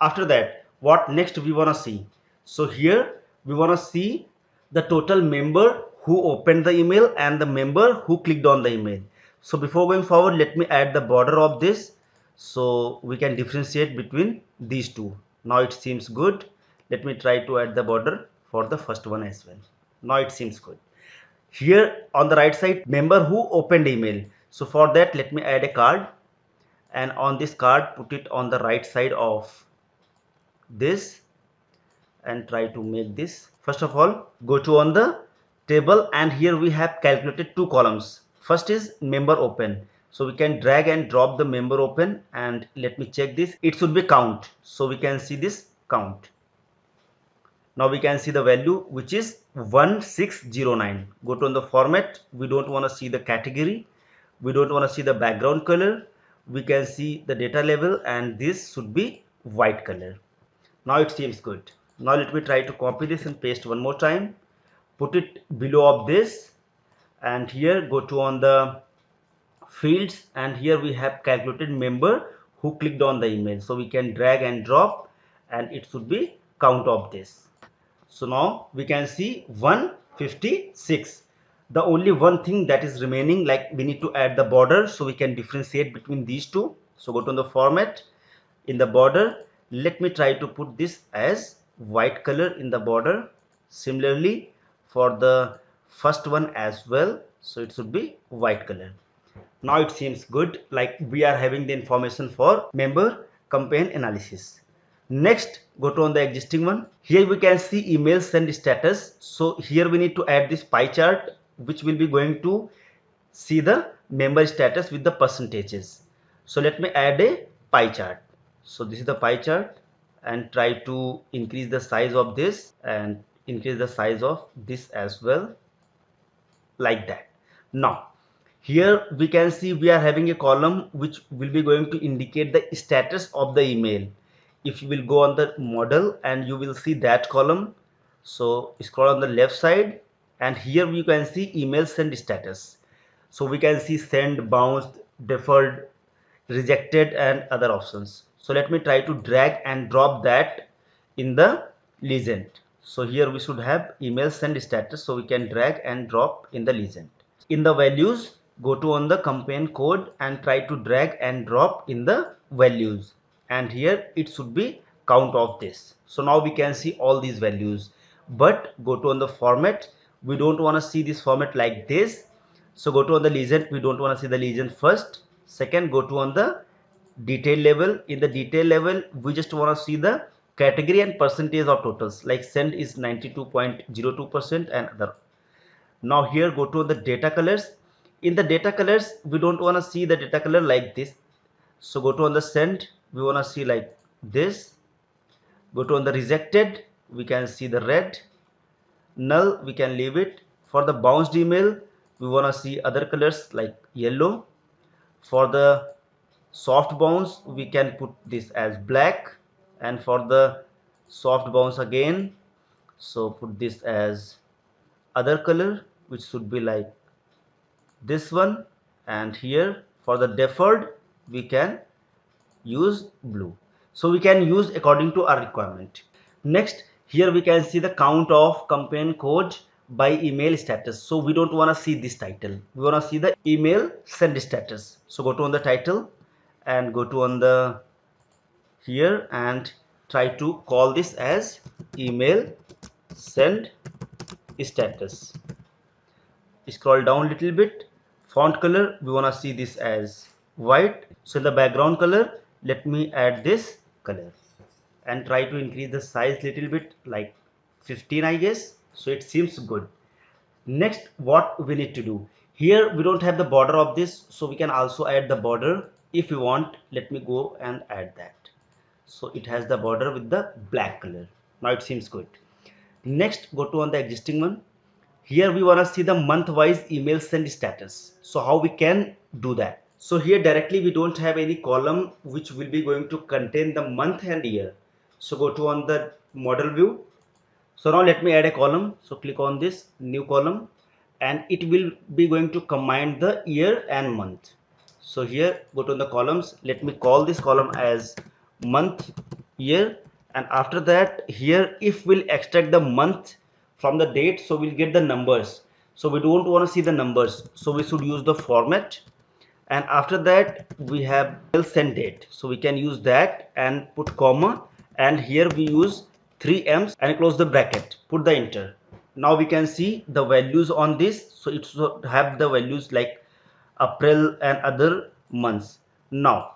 After that, what next we want to see? So here we want to see the total member who opened the email and the member who clicked on the email. So before going forward, let me add the border of this so we can differentiate between these two. Now it seems good. Let me try to add the border for the first one as well. Now it seems good. Here on the right side, member who opened email. So for that, let me add a card, and on this card put it on the right side of this and try to make this. First of all, go to on the table, and here we have calculated two columns. First is member open, so we can drag and drop the member open, and let me check this. It should be count, so we can see this count. Now we can see the value which is 1609. Go to on the format. We don't want to see the category, we don't want to see the background color. We can see the data level, and this should be white color. Now it seems good. Now let me try to copy this and paste one more time. Put it below of this and here go to on the fields, and here we have calculated member who clicked on the email. So we can drag and drop, and it should be count of this. So now we can see 156. The only one thing that is remaining, like we need to add the border, so we can differentiate between these two. So go to the format, in the border, let me try to put this as white color in the border. Similarly for the first one as well, so it should be white color. Now it seems good, like we are having the information for member campaign analysis. Next, go to on the existing one. Here we can see email send status. So here we need to add this pie chart, which will be going to see the member status with the percentages. So let me add a pie chart. So this is the pie chart, and try to increase the size of this and increase the size of this as well, like that. Now here we can see we are having a column which will be going to indicate the status of the email. If you will go on the model and you will see that column, so scroll on the left side, and here we can see email send status. So we can see send, bounced, deferred, rejected, and other options. So let me try to drag and drop that in the legend. So here we should have email send status, so we can drag and drop in the legend. In the values, go to on the campaign code and try to drag and drop in the values, and here it should be count of this. So now we can see all these values, but go to on the format, we don't want to see this format like this. So go to on the legend, we don't want to see the legend first. Second, go to on the detail level. In the detail level, we just want to see the category and percentage of totals, like send is 92.02% and other. Now here go to the data colors. In the data colors, we don't want to see the data color like this. So go to on the send, we want to see like this. Go to on the rejected, we can see the red. Null, we can leave it. For the bounced email, we want to see other colors like yellow. For the soft bounce, we can put this as black, and for the soft bounce again, so put this as other color, which should be like this one. And here for the deferred, we can use blue. So we can use according to our requirement. Next, here we can see the count of campaign code by email status. So we don't want to see this title, we want to see the email send status. So go to on the title and go to on the here and try to call this as email send status. Scroll down a little bit. Font color, we want to see this as white. So in the background color, let me add this color and try to increase the size little bit, like 15 I guess. So it seems good. Next, what we need to do, here we don't have the border of this, so we can also add the border if you want. Let me go and add that. So it has the border with the black color. Now it seems good. Next, go to on the existing one. Here we want to see the month wise email send status. So how we can do that? So here directly we don't have any column which will be going to contain the month and year. So go to on the model view. So now let me add a column. So click on this new column, and it will be going to combine the year and month. So here go to the columns. Let me call this column as month, year, and after that here if we'll extract the month from the date, so we'll get the numbers. So we don't want to see the numbers, so we should use the format. And after that we have send date, so we can use that and put comma, and here we use 3 M's and close the bracket, put the enter. Now we can see the values on this, so it should have the values like April and other months. Now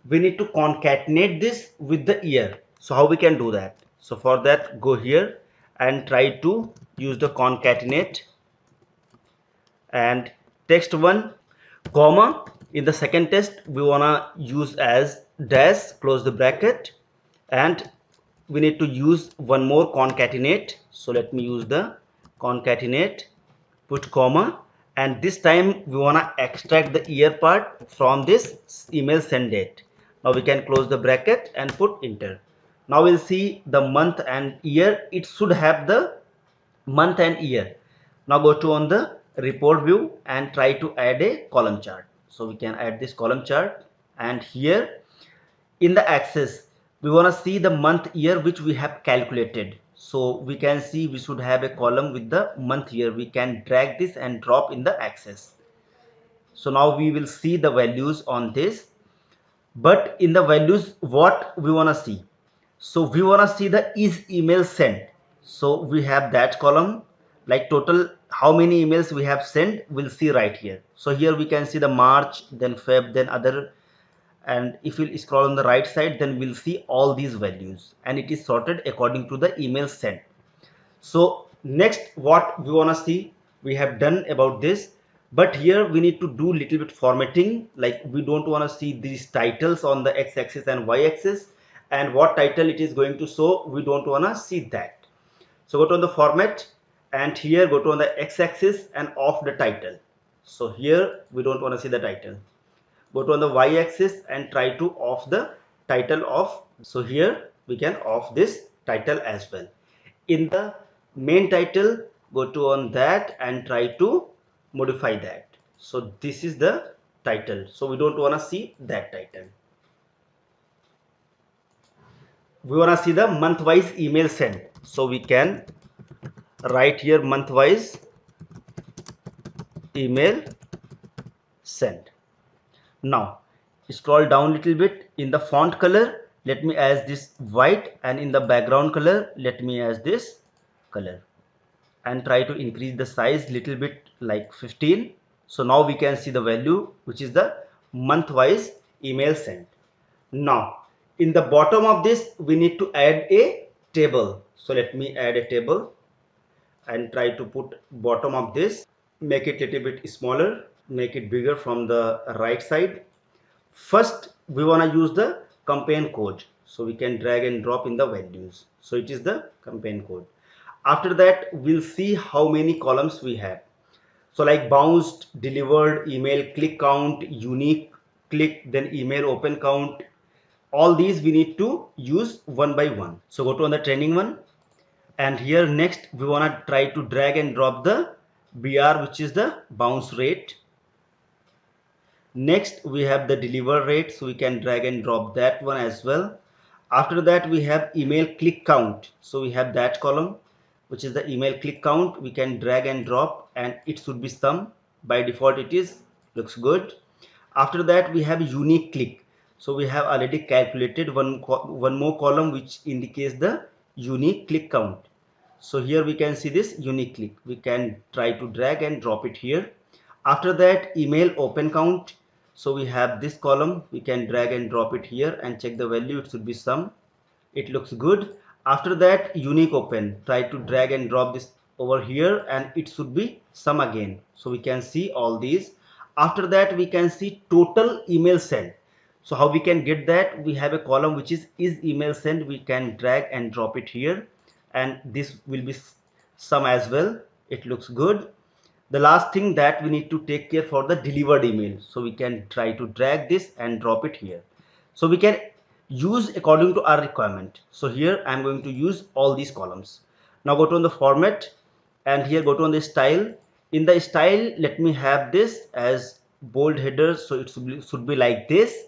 we need to concatenate this with the year. So how we can do that? So for that, go here and try to use the concatenate, and text one comma. In the second test we wanna use as dash, close the bracket, and we need to use one more concatenate. So let me use the concatenate, put comma, and this time we wanna extract the year part from this email send date. Now we can close the bracket and put enter. Now we'll see the month and year. It should have the month and year. Now go to on the report view and try to add a column chart. So we can add this column chart, and here in the axis we want to see the month year which we have calculated. So we can see we should have a column with the month year. We can drag this and drop in the axis. So now we will see the values on this, but in the values what we want to see? So we want to see the is email sent. So we have that column, like total how many emails we have sent, we'll see right here. So here we can see the March, then Feb, then other, and if we scroll on the right side, then we'll see all these values, and it is sorted according to the email sent. So next what we want to see, we have done about this, but here we need to do little bit formatting. Like we don't want to see these titles on the x-axis and y-axis, and what title it is going to show, we don't want to see that. So go to the format, and here go to on the x-axis and off the title. So here we don't want to see the title. Go to on the y-axis and try to off the title off. So here we can off this title as well. In the main title, go to on that and try to modify that. So this is the title, so we don't want to see that title. We want to see the month-wise email sent, so we can write here month-wise email sent. Now scroll down a little bit. In the font color, let me add this white, and in the background color, let me add this color, and try to increase the size little bit, like 15. So now we can see the value which is the month-wise email sent. Now in the bottom of this we need to add a table. So let me add a table and try to put bottom of this, make it little bit smaller, make it bigger from the right side. First we want to use the campaign code, so we can drag and drop in the values. So it is the campaign code. After that we'll see how many columns we have. So like bounced, delivered, email click count, unique click, then email open count, all these we need to use one by one. So go to on the training one, and here next we want to try to drag and drop the BR, which is the bounce rate. Next we have the deliver rate, so we can drag and drop that one as well. After that we have email click count, so we have that column which is the email click count. We can drag and drop, and it should be sum. By default it is, looks good. After that we have unique click, so we have already calculated one more column which indicates the unique click count. So here we can see this unique click, we can try to drag and drop it here. After that email open count, so we have this column, we can drag and drop it here and check the value, it should be sum, it looks good. After that unique open, try to drag and drop this over here, and it should be sum again, so we can see all these. After that we can see total email sent. So how we can get that? We have a column which is email sent, we can drag and drop it here, and this will be sum as well, it looks good. The last thing that we need to take care for the delivered email, so we can try to drag this and drop it here, so we can use according to our requirement. So here I am going to use all these columns. Now go to on the format, and here go to on the style. In the style, let me have this as bold headers, so it should be like this.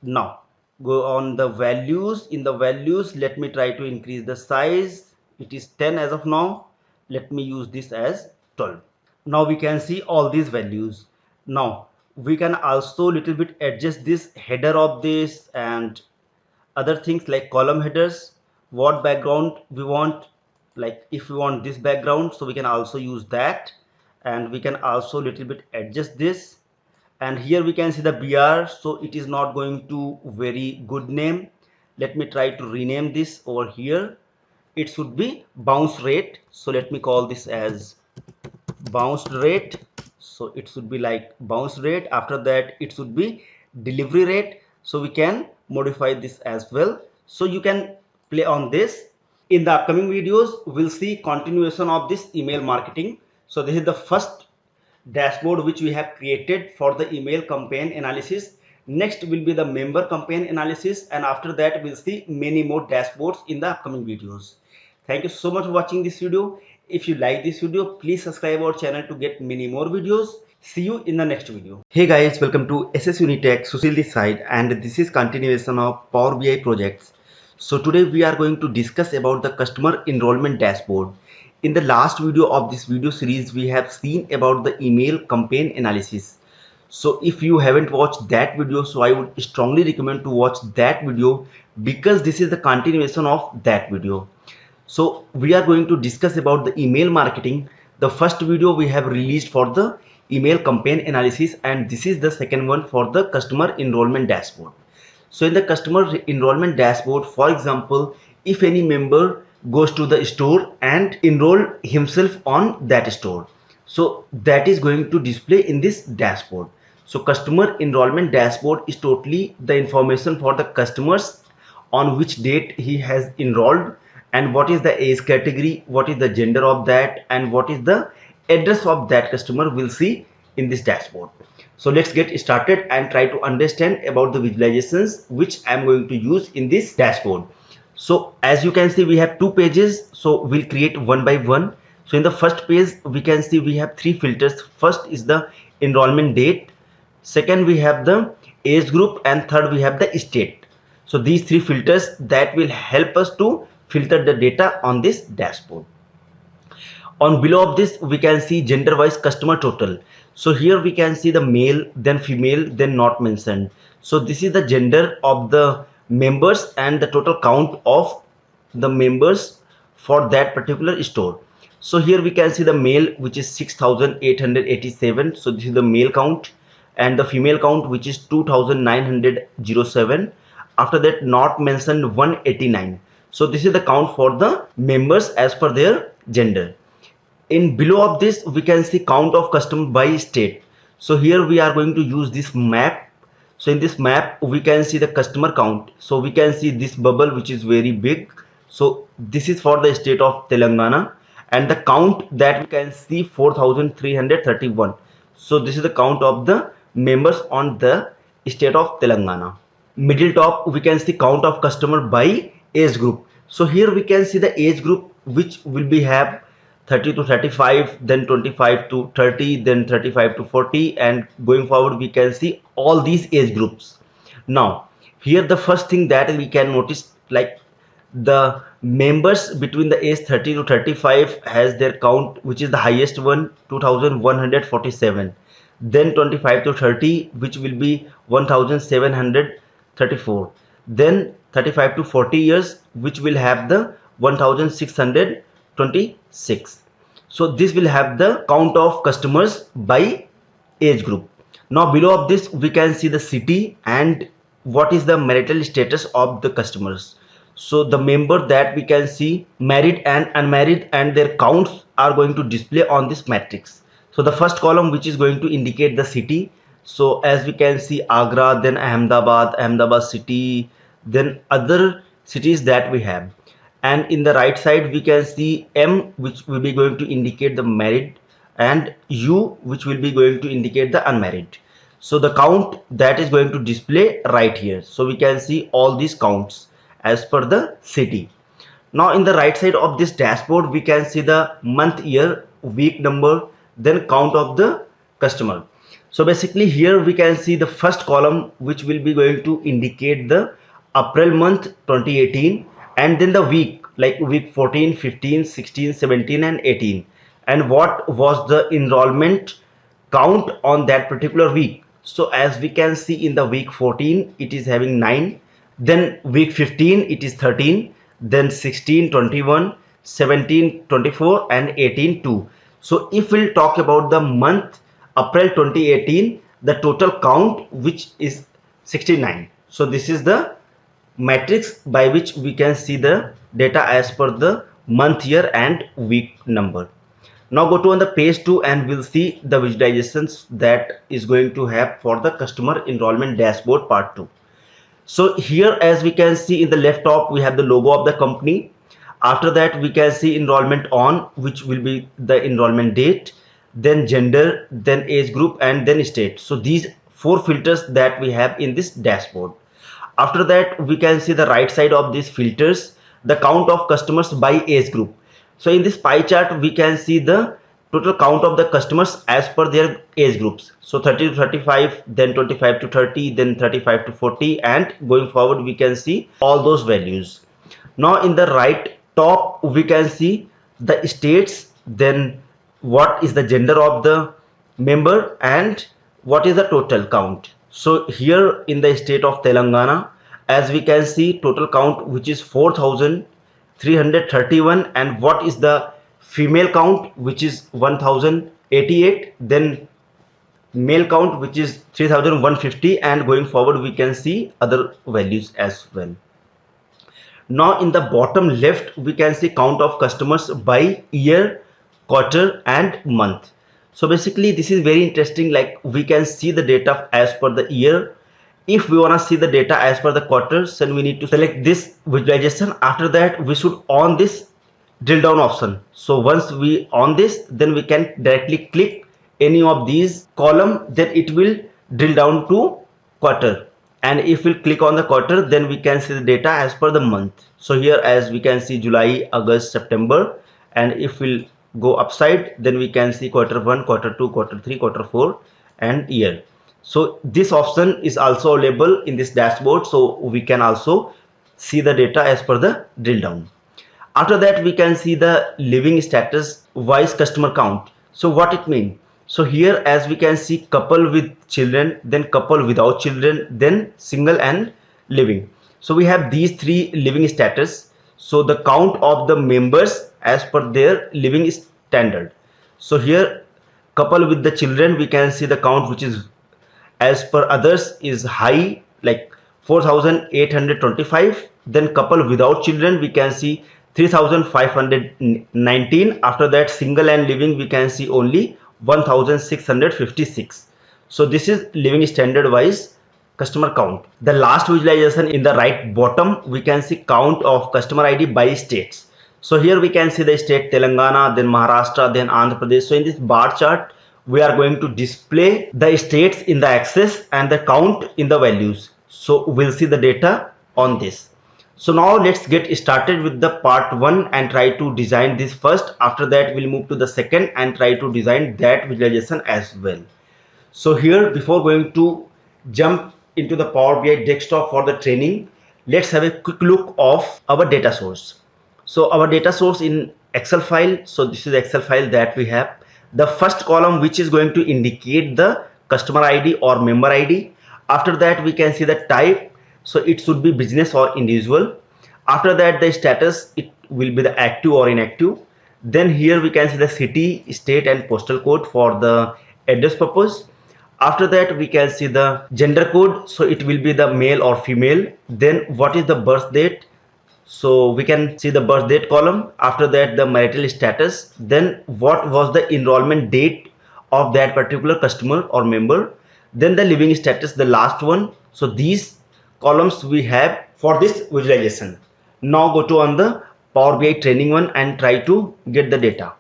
Now go on the values. In the values, let me try to increase the size, it is 10 as of now, let me use this as 12. Now we can see all these values. Now we can also little bit adjust this header of this and other things like column headers, what background we want. Like if we want this background, so we can also use that, and we can also little bit adjust this. And here we can see the BR, so it is not going to very good name. Let me try to rename this over here, it should be bounce rate, so let me call this as bounce rate, so it should be like bounce rate. After that it should be delivery rate, so we can modify this as well. So you can play on this. In the upcoming videos we'll see continuation of this email marketing. So this is the first dashboard which we have created for the email campaign analysis. Next will be the member campaign analysis, and after that we'll see many more dashboards in the upcoming videos. Thank you so much for watching this video. If you like this video, please subscribe our channel to get many more videos. See you in the next video. Hey guys, welcome to SS Unitech, Sushil this side, and this is continuation of Power BI projects. So today we are going to discuss about the customer enrollment dashboard. In the last video of this video series, we have seen about the email campaign analysis. So if you haven't watched that video, so I would strongly recommend to watch that video because this is the continuation of that video. So we are going to discuss about the email marketing. The first video we have released for the email campaign analysis, and this is the second one for the customer enrollment dashboard. So in the customer enrollment dashboard, for example, if any member goes to the store and enroll himself on that store, so that is going to display in this dashboard. So customer enrollment dashboard is totally the information for the customers on which date he has enrolled, and what is the age category, what is the gender of that, and what is the address of that customer will see in this dashboard. So let's get started and try to understand about the visualizations which I am going to use in this dashboard. So as you can see, we have two pages, so we'll create one by one. So in the first page we can see we have three filters. First is the enrollment date, second we have the age group, and third we have the state. So these three filters that will help us to filter the data on this dashboard. On below of this we can see gender wise customer total. So here we can see the male, then female, then not mentioned. So this is the gender of the members and the total count of the members for that particular store. So here we can see the male, which is 6,887. So this is the male count, and the female count, which is 2,907. After that, not mentioned 189. So this is the count for the members as per their gender. In below of this we can see count of customer by state. So here we are going to use this map. So in this map we can see the customer count. So we can see this bubble which is very big. So this is for the state of Telangana, and the count that we can see 4,331. So this is the count of the members on the state of Telangana. Middle top we can see count of customer by age group. So here we can see the age group which will be have 30 to 35, then 25 to 30, then 35 to 40, and going forward we can see all these age groups. Now here the first thing that we can notice, like the members between the age 30 to 35 has their count, which is the highest one, 2,147. Then 25 to 30, which will be 1,734. Then 35 to 40 years, which will have the 1,626. So this will have the count of customers by age group. Now below of this we can see the city and what is the marital status of the customers. So the member that we can see married and unmarried, and their counts are going to display on this matrix. So the first column, which is going to indicate the city. So as we can see Agra, then Ahmedabad city, then other cities that we have. And in the right side we can see M, which will be going to indicate the married, and U, which will be going to indicate the unmarried. So the count that is going to display right here. So we can see all these counts as per the city. Now in the right side of this dashboard we can see the month, year, week number, then count of the customer. So basically here we can see the first column, which will be going to indicate the April month 2018, and then the week, like week 14, 15, 16, 17 and 18, and what was the enrollment count on that particular week. So as we can see in the week 14 it is having 9, then week 15 it is 13, then 16 21, 17 24 and 18 2. So if we'll talk about the month April 2018, the total count which is 69. So this is the matrix by which we can see the data as per the month, year and week number. Now go to on the page 2 and we'll see the visualizations that is going to have for the customer enrollment dashboard part 2. So here as we can see in the left top we have the logo of the company. After that we can see enrollment on, which will be the enrollment date, then gender, then age group and then state. So these 4 filters that we have in this dashboard. After that we can see the right side of these filters, the count of customers by age group. So in this pie chart we can see the total count of the customers as per their age groups. So 30 to 35, then 25 to 30, then 35 to 40, and going forward we can see all those values. Now in the right top we can see the states, then what is the gender of the member and what is the total count. So here in the state of Telangana, as we can see, total count which is 4,331, and what is the female count which is 1088, then male count which is 3150, and going forward we can see other values as well. Now in the bottom left we can see count of customers by year, quarter and month. So basically this is very interesting, like we can see the data as per the year. If we want to see the data as per the quarters, then we need to select this visualization. After that we should on this drill down option. So once we on this, then we can directly click any of these column, then it will drill down to quarter. And if we click on the quarter, then we can see the data as per the month. So here as we can see July, August, September, and if we'll go upside, then we can see quarter 1, quarter 2, quarter 3, quarter 4 and year. So this option is also available in this dashboard, so we can also see the data as per the drill down. After that we can see the living status wise customer count. So what it means? So here as we can see couple with children, then couple without children, then single and living. So we have these three living status. So the count of the members as per their living standard. So here couple with the children, we can see the count which is as per others is high, like 4,825. Then couple without children we can see 3,519. After that single and living we can see only 1,656. So this is living standard wise customer count. The last visualization in the right bottom we can see count of customer ID by states. So here we can see the state Telangana, then Maharashtra, then Andhra Pradesh. So in this bar chart we are going to display the states in the axis and the count in the values. So we'll see the data on this. So now let's get started with the part 1 and try to design this first. After that we'll move to the second and try to design that visualization as well. So here before going to jump into the Power BI desktop for the training, let's have a quick look of our data source. So our data source in Excel file. So this is Excel file that we have. The first column which is going to indicate the customer ID or member ID. After that we can see the type. So it should be business or individual. After that the status, it will be the active or inactive. Then here we can see the city, state and postal code for the address purpose. After that we can see the gender code. So it will be the male or female. Then what is the birth date? So we can see the birth date column. After that the marital status. Then what was the enrollment date of that particular customer or member. Then the living status, the last one. So these columns we have for this visualization. Now go to on the Power BI training one and try to get the data.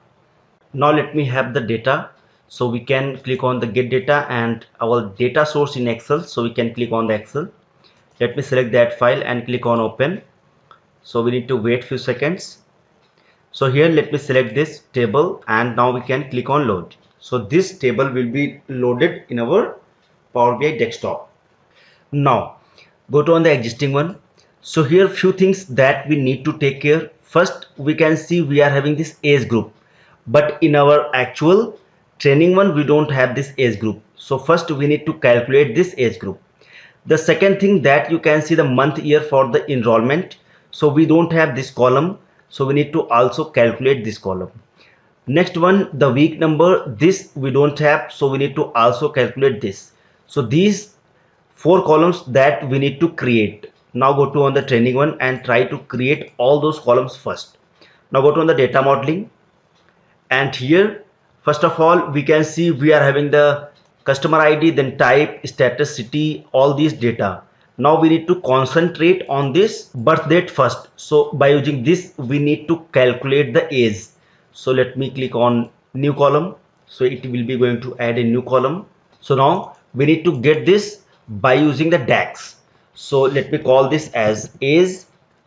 Now let me have the data. So we can click on the get data and our data source in Excel. So we can click on the Excel. Let me select that file and click on open. So we need to wait few seconds. So here let me select this table and now we can click on load. So this table will be loaded in our Power BI desktop. Now go to on the existing one. So here few things that we need to take care. First we can see we are having this age group, but in our actual training one we don't have this age group. So first we need to calculate this age group. The second thing that you can see the month year for the enrollment. So we don't have this column, so we need to also calculate this column. Next one, the week number, this we don't have, so we need to also calculate this. So these 4 columns that we need to create. Now go to on the training one and try to create all those columns first. Now go to on the data modeling, and here first of all we can see we are having the customer ID, then type, status, city, all these data. Now we need to concentrate on this birth date first. So by using this we need to calculate the age. So let me click on new column. So it will be going to add a new column. So now we need to get this by using the DAX. So let me call this as age,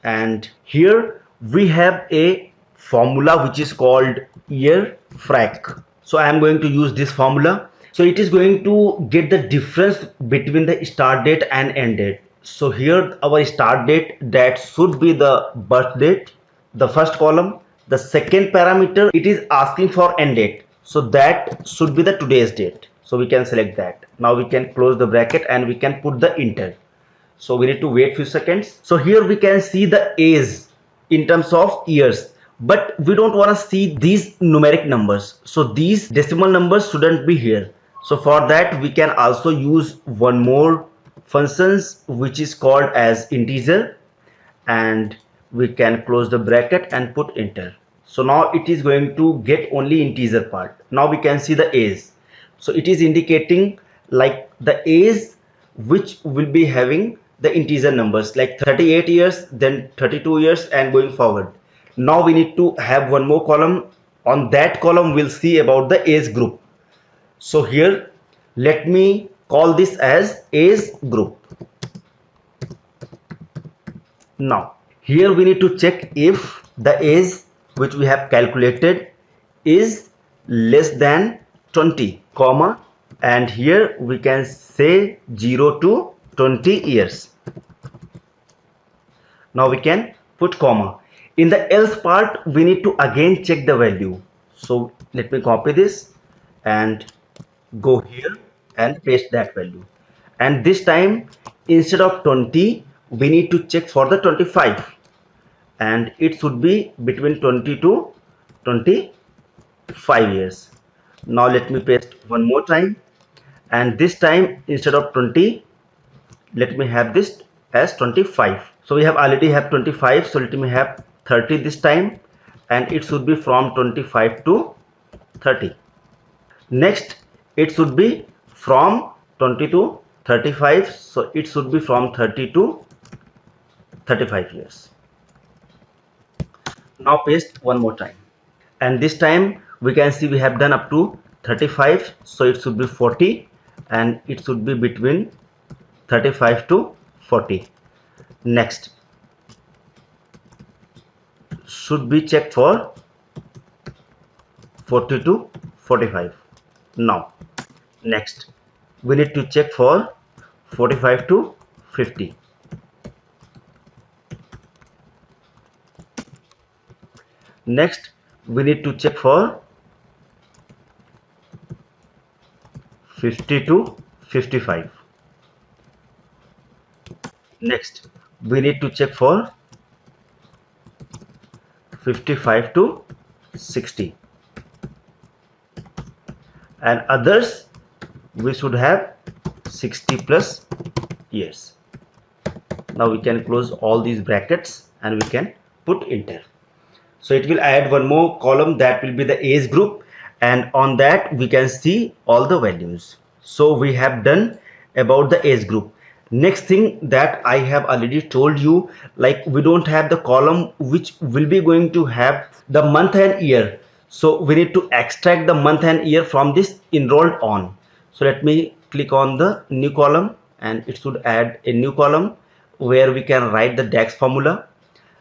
and here we have a formula which is called year frac. So I am going to use this formula. So it is going to get the difference between the start date and end date. So here our start date, that should be the birth date, the first column. The second parameter, it is asking for end date, so that should be the today's date. So we can select that. Now we can close the bracket and we can put the enter. So we need to wait few seconds. So here we can see the age in terms of years, but we don't want to see these numeric numbers, so these decimal numbers shouldn't be here. So for that we can also use one more functions which is called as integer, and we can close the bracket and put enter. So now it is going to get only integer part. Now we can see the age. So it is indicating like the age which will be having the integer numbers, like 38 years, then 32 years, and going forward. Now we need to have one more column. On that column we'll see about the age group. So here let me call this as age group. Now here we need to check if the age which we have calculated is less than 20, comma, and here we can say 0 to 20 years. Now we can put comma. In the else part we need to again check the value. So let me copy this and go here and paste that value, and this time instead of 20 we need to check for the 25, and it should be between 20 to 25 years. Now let me paste one more time, and this time instead of 20 let me have this as 25. So we have already have 25, so let me have 30 this time, and it should be from 25 to 30. Next it should be from 20 to 35, so it should be from 30 to 35 years. Now paste one more time, and this time we can see we have done up to 35, so it should be 40, and it should be between 35 to 40. Next should be checked for 40 to 45. Now next we need to check for 45 to 50. Next we need to check for 50 to 55. Next we need to check for 55 to 60, and others we should have 60 plus years. Now we can close all these brackets and we can put enter. So it will add one more column, that will be the age group, and on that we can see all the values. So we have done about the age group. Next thing that I have already told you, like we don't have the column which will be going to have the month and year. So we need to extract the month and year from this enrolled on. So let me click on the new column, and it should add a new column where we can write the DAX formula.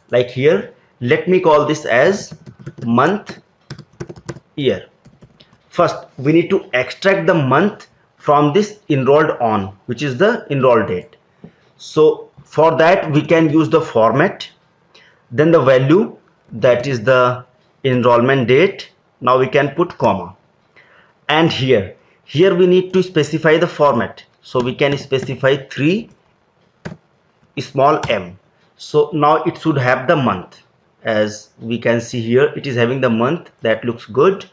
Like here, let me call this as month year. First we need to extract the month from this enrolled on, which is the enroll date. So for that we can use the format, then the value, that is the enrollment date. Now we can put comma, and here we need to specify the format. So we can specify 3 small m. So now it should have the month. As we can see here, it is having the month. That looks good.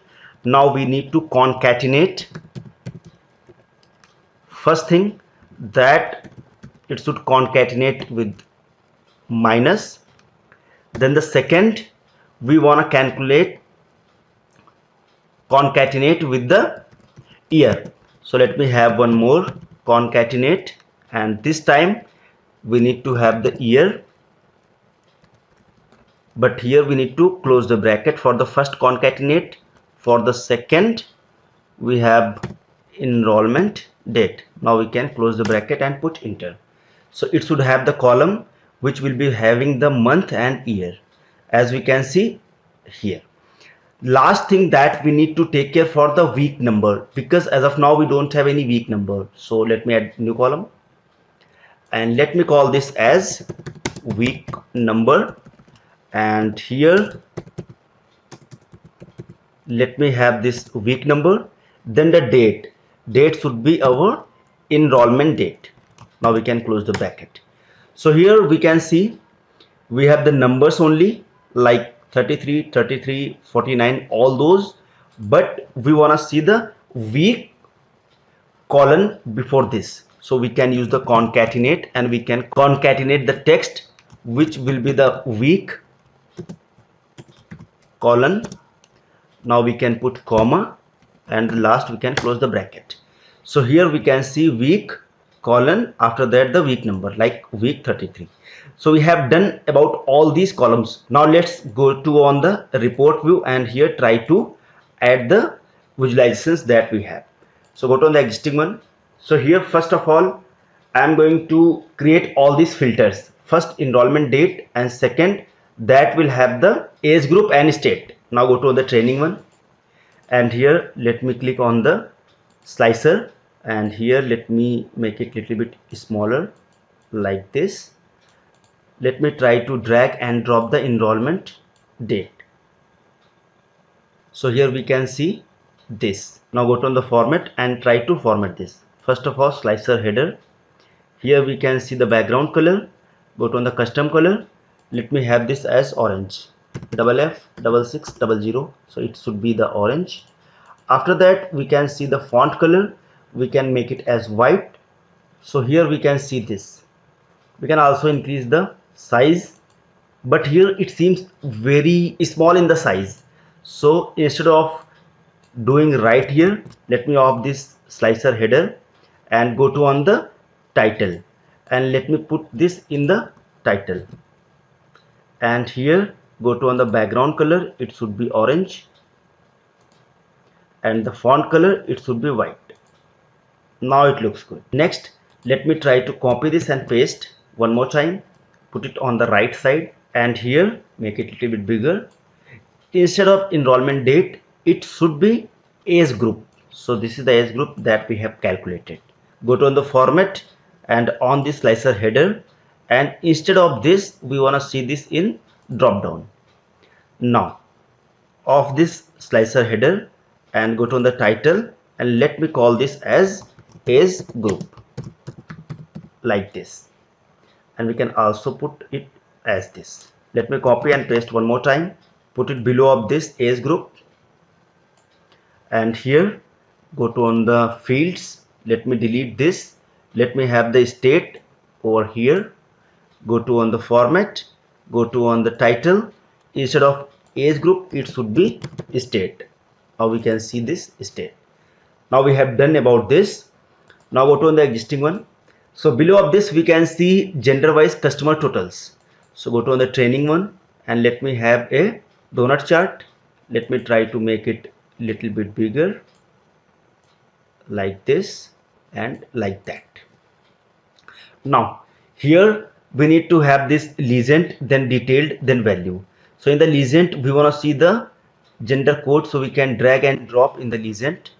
Now we need to concatenate. First thing, that it should concatenate with minus. Then the second, we want to concatenate with the year. So let me have one more concatenate, and this time we need to have the year, but here we need to close the bracket for the first concatenate. For the second we have enrollment date. Now we can close the bracket and put enter. So it should have the column which will be having the month and year. As we can see, here. Last thing that we need to take care for the week number, because as of now we don't have any week number. So let me add new column and let me call this as week number, and here let me have this week number. Then the date should be our enrollment date. Now we can close the bracket. So here we can see we have the numbers only, like 33, 33, 49, all those, but we want to see the week colon before this. So we can use the concatenate, and we can concatenate the text, which will be the week colon. Now we can put comma, and last we can close the bracket. So here we can see week colon, after that the week number, like week 33. So we have done about all these columns. Now let's go to on the report view, and here try to add the visualizations that we have. So go to the existing one. So here first of all I am going to create all these filters. First enrollment date, and second that will have the age group and state. Now go to the training one, and here let me click on the slicer, and here let me make it little bit smaller like this. Let me try to drag and drop the enrollment date. So here we can see this. Now go to the format and try to format this. First of all, slicer header. Here we can see the background color. Go to the custom color. Let me have this as orange. FF6600. So it should be the orange. After that we can see the font color. We can make it as white. So here we can see this. We can also increase the size, but here it seems very small in the size. So instead of doing right here, let me off this slicer header and go to on the title, and let me put this in the title, and here go to on the background color. It should be orange, and the font color it should be white. Now it looks good. Next let me try to copy this and paste one more time, put it on the right side, and here make it a little bit bigger. Instead of enrollment date, it should be age group. So this is the age group that we have calculated. Go to on the format and on this slicer header, and instead of this we want to see this in drop down. Now off this slicer header and go to on the title, and let me call this as age group like this, and we can also put it as this. Let me copy and paste one more time, put it below of this age group, and here go to on the fields. Let me delete this. Let me have the state over here. Go to on the format, go to on the title. Instead of age group it should be state. Now we can see this state. Now we have done about this. Now go to on the existing one. So below of this we can see gender wise customer totals. So go to on the training one, and let me have a donut chart. Let me try to make it little bit bigger like this and like that. Now here we need to have this legend, then detailed, then value. So in the legend we want to see the gender code, so we can drag and drop in the legend.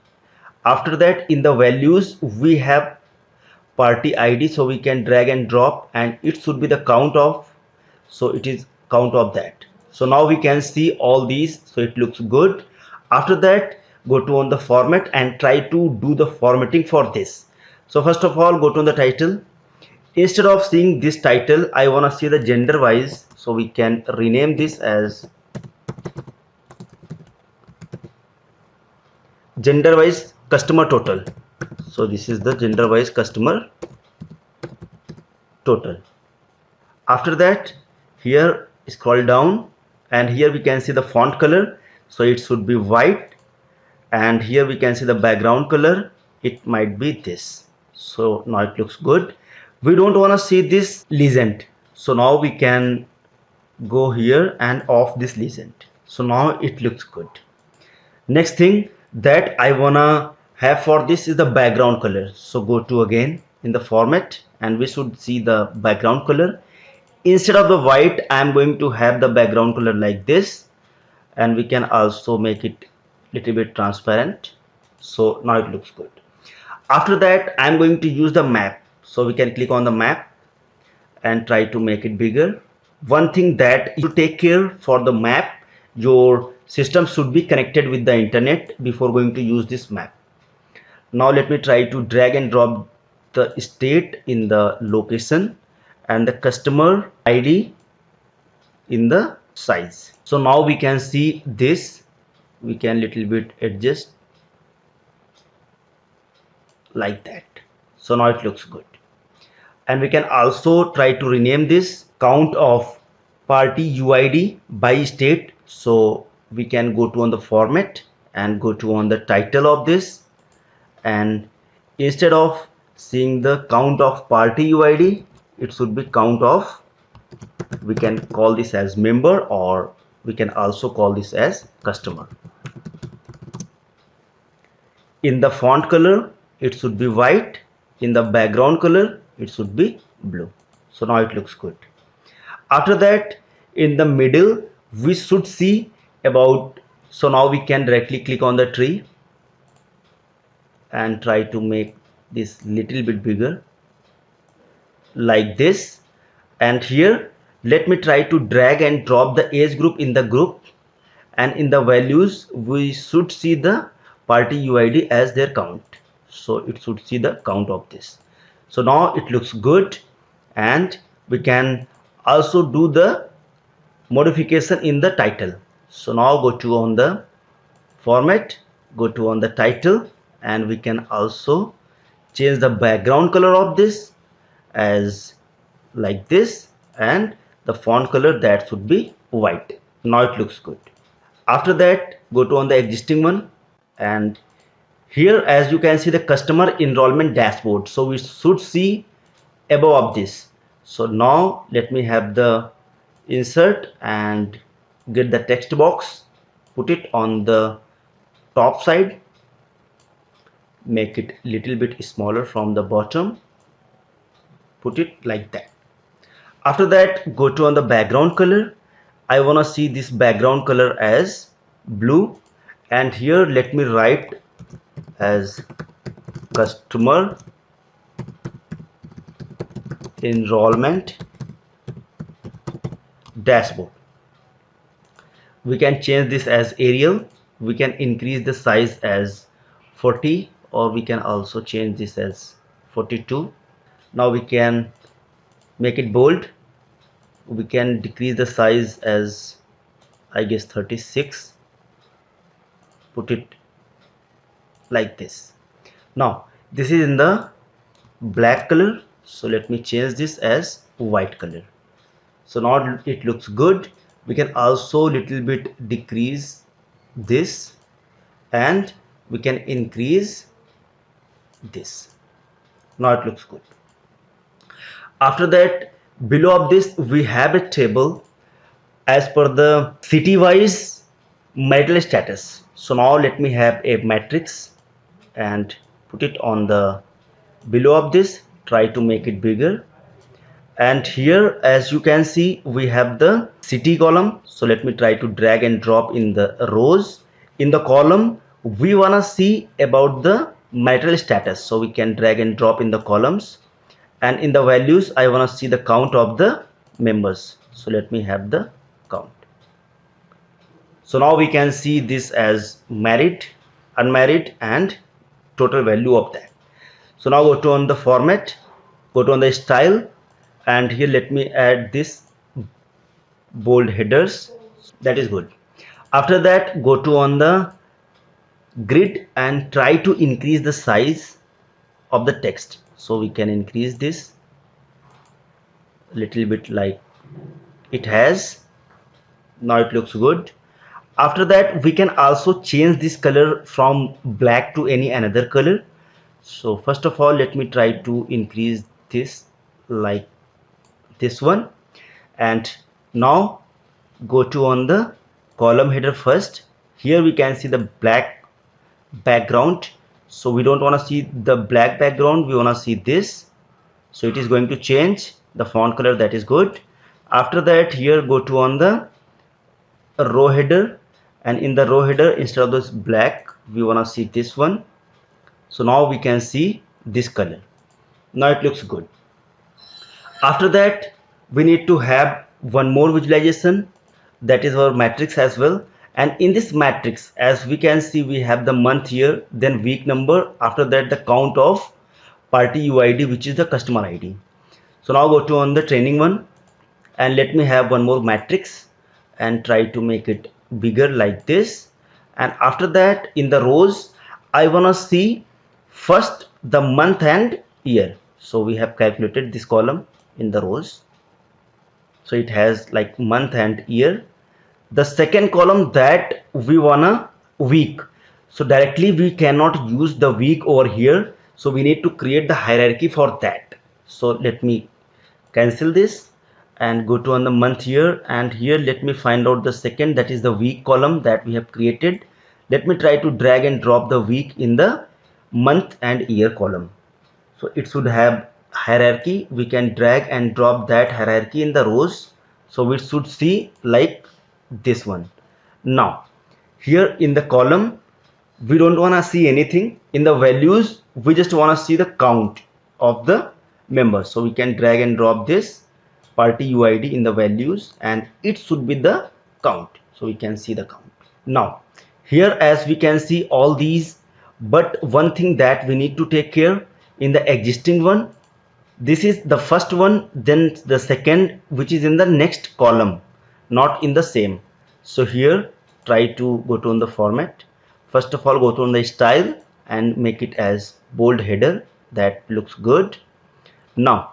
After that in the values we have party ID, so we can drag and drop, and it should be the count of, so it is count of that. So now we can see all these, so it looks good. After that go to on the format and try to do the formatting for this. So first of all go to the title. Instead of seeing this title I want to see the gender wise, so we can rename this as gender wise customer total. So this is the gender wise customer total. After that here scroll down, and here we can see the font color, so it should be white, and here we can see the background color, it might be this. So now it looks good. We don't want to see this legend, so now we can go here and off this legend. So now it looks good. Next thing that I wanna have for this is the background color. So go to again in the format, and we should see the background color. Instead of the white I am going to have the background color like this, and we can also make it little bit transparent. So now it looks good. After that, I'm going to use the map. So we can click on the map and try to make it bigger. One thing that you take care for the map, your system should be connected with the internet before going to use this map. Now let me try to drag and drop the state in the location and the customer ID in the size. So now we can see this. We can little bit adjust like that. So now it looks good. And we can also try to rename this count of party UID by state. So we can go to on the format and go to on the title of this, and instead of seeing the count of party UID, it should be count of, we can call this as member, or we can also call this as customer. In the font color, it should be white. In the background color, it should be blue. So now it looks good. After that, in the middle, we should see about, so now we can directly click on the tree and try to make this little bit bigger like this. And here let me try to drag and drop the age group in the group, and in the values we should see the party UID as their count. So it should see the count of this. So now it looks good, and we can also do the modification in the title. So now go to on the format, go to on the title, and we can also change the background color of this as like this, and the font color that should be white. Now it looks good. After that, go to on the existing one, and here as you can see the customer enrollment dashboard. So we should see above of this. So now let me have the insert and get the text box, put it on the top side, make it little bit smaller from the bottom, put it like that. After that, go to on the background color. I want to see this background color as blue, and here let me write as customer enrollment dashboard. We can change this as Arial. We can increase the size as 40, or we can also change this as 42. Now we can make it bold. We can decrease the size as, I guess, 36. Put it like this. Now this is in the black color, so let me change this as white color. So now it looks good. We can also little bit decrease this, and we can increase this. Now it looks good. After that, below of this we have a table as per the city wise marital status. So now let me have a matrix and put it on the below of this, try to make it bigger. And here as you can see we have the city column. So let me try to drag and drop in the rows. In the column we wanna see about the marital status, so we can drag and drop in the columns. And in the values I wanna see the count of the members, so let me have the count. So now we can see this as married, unmarried, and total value of that. So now go to on the format, go to on the style, and here let me add this bold headers. That is good. After that, go to on the grid and try to increase the size of the text. So we can increase this a little bit like it has. Now it looks good. After that, we can also change this color from black to any another color. So first of all, let me try to increase this like this one, and now go to on the column header first. Here we can see the black background, so we don't want to see the black background, we want to see this. So it is going to change the font color. That is good. After that, here go to on the row header, and in the row header, instead of this black, we want to see this one. So now we can see this color. Now it looks good. After that, we need to have one more visualization, that is our matrix as well. And in this matrix, as we can see, we have the month here, then week number, after that the count of party UID, which is the customer ID. So now go to on the training one, and let me have one more matrix and try to make it bigger like this. And after that, in the rows, I want to see first the month and year. So we have calculated this column in the rows, so it has like month and year. The second column, that we wanna week, so directly we cannot use the week over here, so we need to create the hierarchy for that. So let me cancel this and go to on the month here, and here let me find out the second, that is the week column that we have created. Let me try to drag and drop the week in the month and year column. So it should have hierarchy. We can drag and drop that hierarchy in the rows, so we should see like this one. Now here in the column, we don't want to see anything. In the values, we just want to see the count of the members, so we can drag and drop this party UID in the values, and it should be the count, so we can see the count. Now here, as we can see all these, but one thing that we need to take care, in the existing one, this is the first one, then the second, which is in the next column, not in the same. So here try to go to on the format. First of all, go to on the style and make it as bold header. That looks good. Now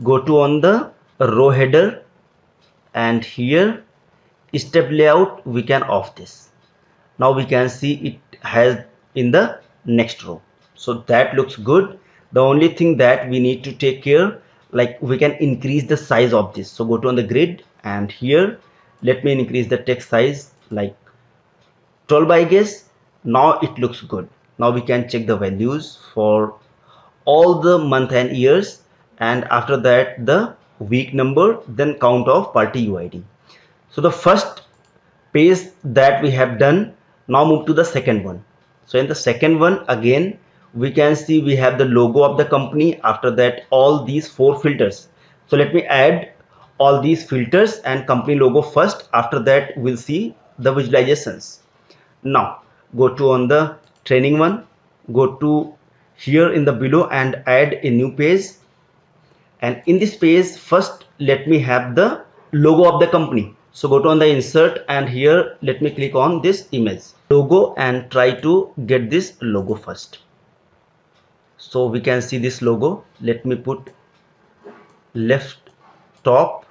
go to on the row header, and here step layout, we can off this. Now we can see it has in the next row, so that looks good. The only thing that we need to take care, like we can increase the size of this. So go to on the grid, and here let me increase the text size like 12 I guess. Now it looks good. Now we can check the values for all the month and years, and after that the week number, then count of party UID. So the first page that we have done. Now move to the second one. So in the second one, again we can see we have the logo of the company. After that, all these 4 filters. So let me add all these filters and company logo first. After that, we'll see the visualizations. Now go to on the training one, go to here in the below and add a new page. And in this page, first let me have the logo of the company. So go to on the insert, and here let me click on this image logo and try to get this logo first. So we can see this logo. Let me put left top.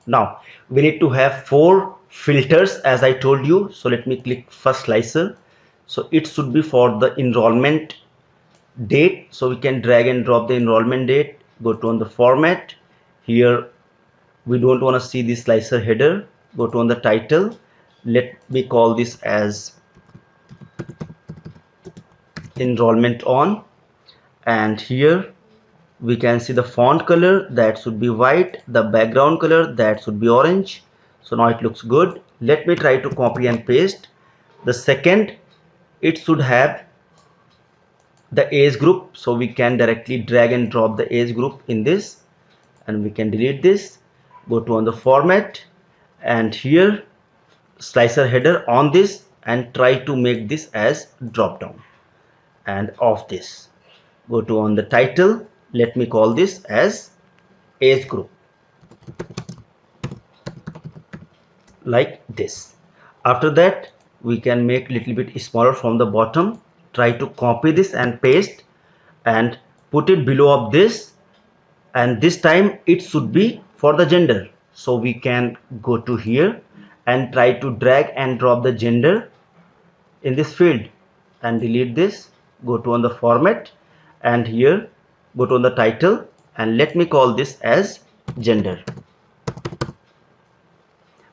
Now we need to have 4 filters as I told you. So let me click first slicer. So it should be for the enrollment date. So we can drag and drop the enrollment date. Go to on the format. Here we don't want to see this slicer header. Go to on the title. Let me call this as enrollment on, and here we can see the font color, that should be white, the background color, that should be orange. So now it looks good. Let me try to copy and paste. The second, it should have the age group, so we can directly drag and drop the age group in this, and we can delete this. Go to on the format, and here slicer header on this, and try to make this as drop down, and off this. Go to on the title. Let me call this as age group, like this. After that, we can make little bit smaller from the bottom. Try to copy this and paste and put it below of this, and this time it should be for the gender. So we can go to here and try to drag and drop the gender in this field and delete this. Go to on the format, and here go to on the title, and let me call this as gender.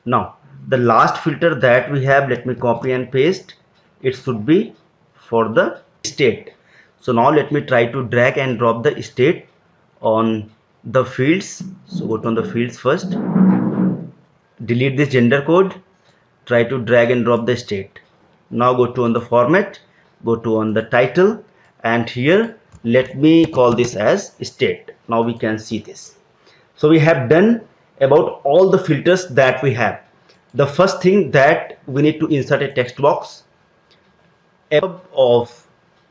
Now the last filter that we have, let me copy and paste. It should be for the state. So now let me try to drag and drop the state on the fields. So go to on the fields first, delete this gender code, try to drag and drop the state. Now go to on the format, go to on the title, and here let me call this as state. Now we can see this. So we have done about all the filters that we have. The first thing that we need to insert a text box above of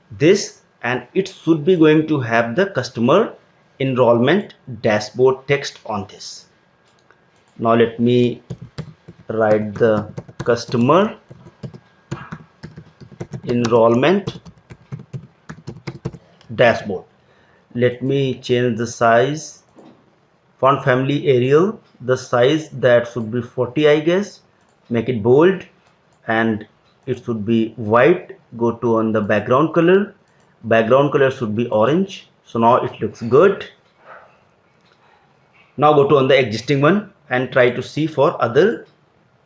this, and it should be going to have the customer enrollment dashboard text on this. Now let me write the customer enrollment dashboard. Let me change the size, font family Arial, the size that should be 40, I guess. Make it bold, and it should be white. Go to on the background color should be orange. So now it looks good. Now go to on the existing one and try to see for other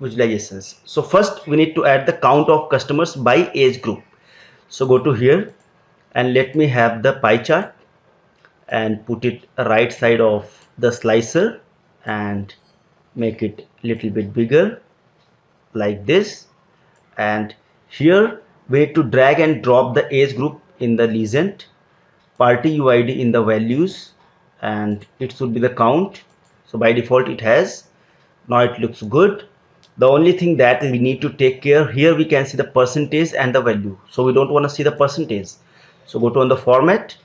visualizations. So first we need to add the count of customers by age group. So go to here and let me have the pie chart and put it right side of the slicer and make it little bit bigger like this. And here we need to drag and drop the age group in the legend, party UID in the values, and it should be the count. So by default it has. Now it looks good. The only thing that we need to take care, here we can see the percentage and the value. So we don't want to see the percentage. So go to on the format,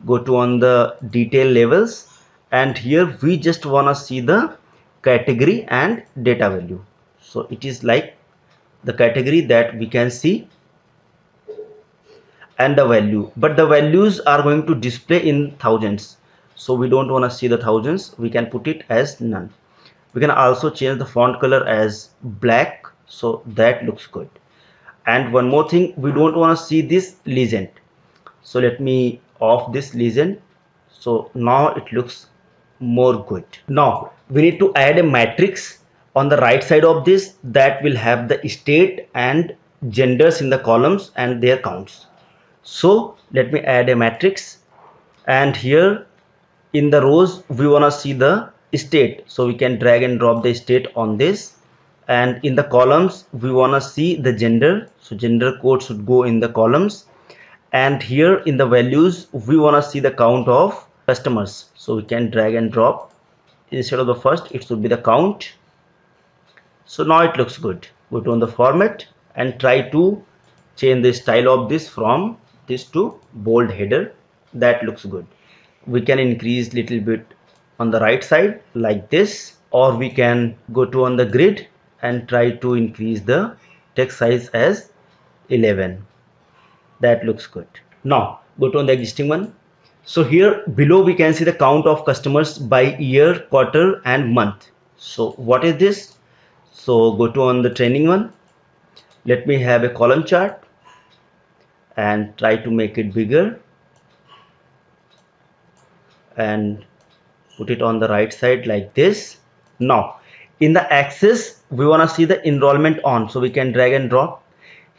go to on the detail levels, and here we just want to see the category and data value. So it is like the category that we can see and the value, but the values are going to display in thousands. So we don't want to see the thousands. We can put it as none. We can also change the font color as black, so that looks good. And one more thing, we don't want to see this legend. So let me off this legend. So now it looks more good. Now we need to add a matrix on the right side of this that will have the state and genders in the columns and their counts. So let me add a matrix, and here in the rows we want to see the state, so we can drag and drop the state on this, and in the columns we want to see the gender, so gender code should go in the columns, and here in the values we want to see the count of customers, so we can drag and drop. Instead of the first, it should be the count. So now it looks good. Go to on the format and try to change the style of this from this to bold header. That looks good. We can increase little bit on the right side like this, or we can go to on the grid and try to increase the text size as 11. That looks good. Now go to on the existing one. So here below we can see the count of customers by year, quarter and month. So what is this? So go to on the training one. Let me have a column chart and try to make it bigger and put it on the right side like this. Now in the axis we want to see the enrollment on, so we can drag and drop.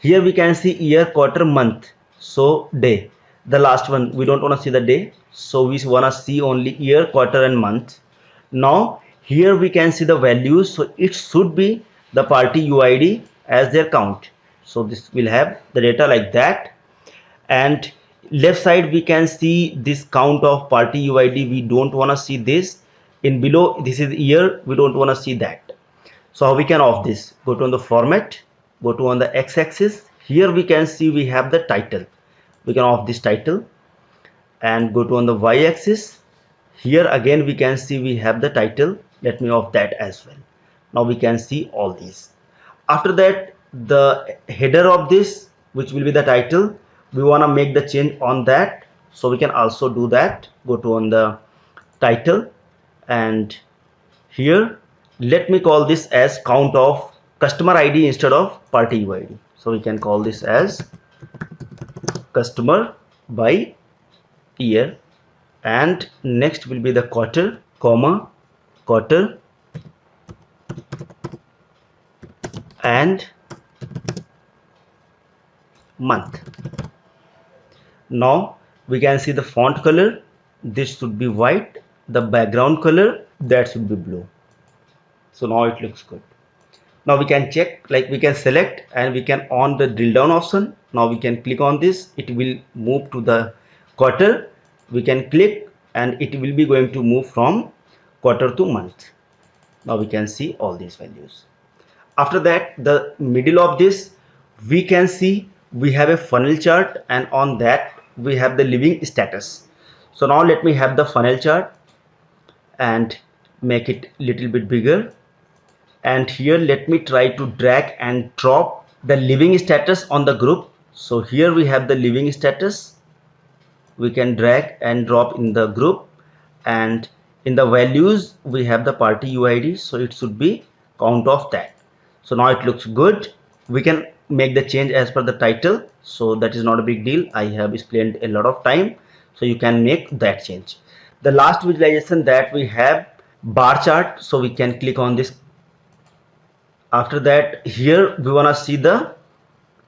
Here we can see year, quarter, month, so day. The last one we don't want to see the day, so we want to see only year, quarter and month. Now here we can see the values, so it should be the party UID as their count. So this will have the data like that, and left side we can see this count of party UID. We don't want to see this. In below this is year, we don't want to see that. So how we can off this? Go to on the format, go to on the x-axis. Here we can see we have the title. We can off this title and go to on the y-axis. Here again we can see we have the title. Let me off that as well. Now we can see all these. After that, the header of this, which will be the title, we want to make the change on that, so we can also do that. Go to on the title, and here let me call this as count of customer ID instead of party UID. So we can call this as customer by year, and next will be the quarter, comma, quarter and month. Now we can see the font color. This should be white. The background color, that should be blue. So now it looks good. Now we can check, like we can select and we can on the drill down option. Now we can click on this, it will move to the quarter. We can click and it will be going to move from quarter to month. Now we can see all these values. After that, the middle of this, we can see we have a funnel chart, and on that we have the living status. So now let me have the funnel chart and make it little bit bigger, and here let me try to drag and drop the living status on the group. So here we have the living status, we can drag and drop in the group, and in the values we have the party UID, so it should be count of that. So now it looks good. We can make the change as per the title, so that is not a big deal. I have explained a lot of time, so you can make that change. The last visualization that we have bar chart, so we can click on this. After that, here we want to see the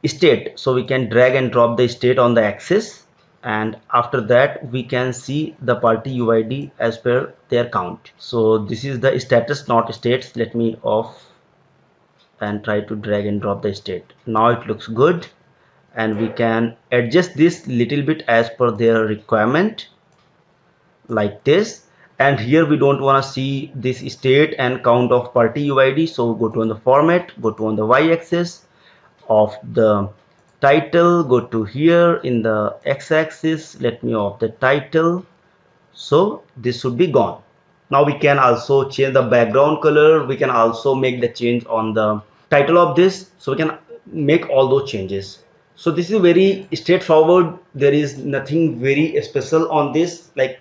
state, so we can drag and drop the state on the axis, and after that we can see the party UID as per their count. So this is the status, not states. Let me off and try to drag and drop the state. Now it looks good, and we can adjust this little bit as per their requirement, like this. And here we don't want to see this state and count of party UID, so go to on the format, go to on the y-axis of the title, go to here in the x-axis, let me off the title, so this should be gone. Now we can also change the background color, we can also make the change on the title of this, so we can make all those changes. So this is very straightforward, there is nothing very special on this, like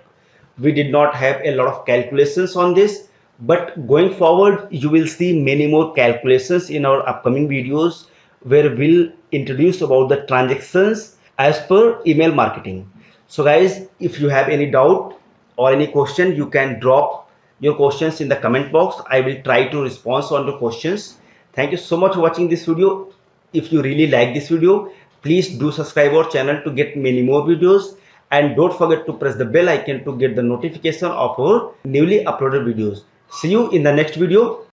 we did not have a lot of calculations on this, but going forward you will see many more calculations in our upcoming videos, where we'll introduce about the transactions as per email marketing. So guys, if you have any doubt or any question, you can drop your questions in the comment box. I will try to respond on the questions. Thank you so much for watching this video. If you really like this video, please do subscribe our channel to get many more videos, and don't forget to press the bell icon to get the notification of our newly uploaded videos. See you in the next video.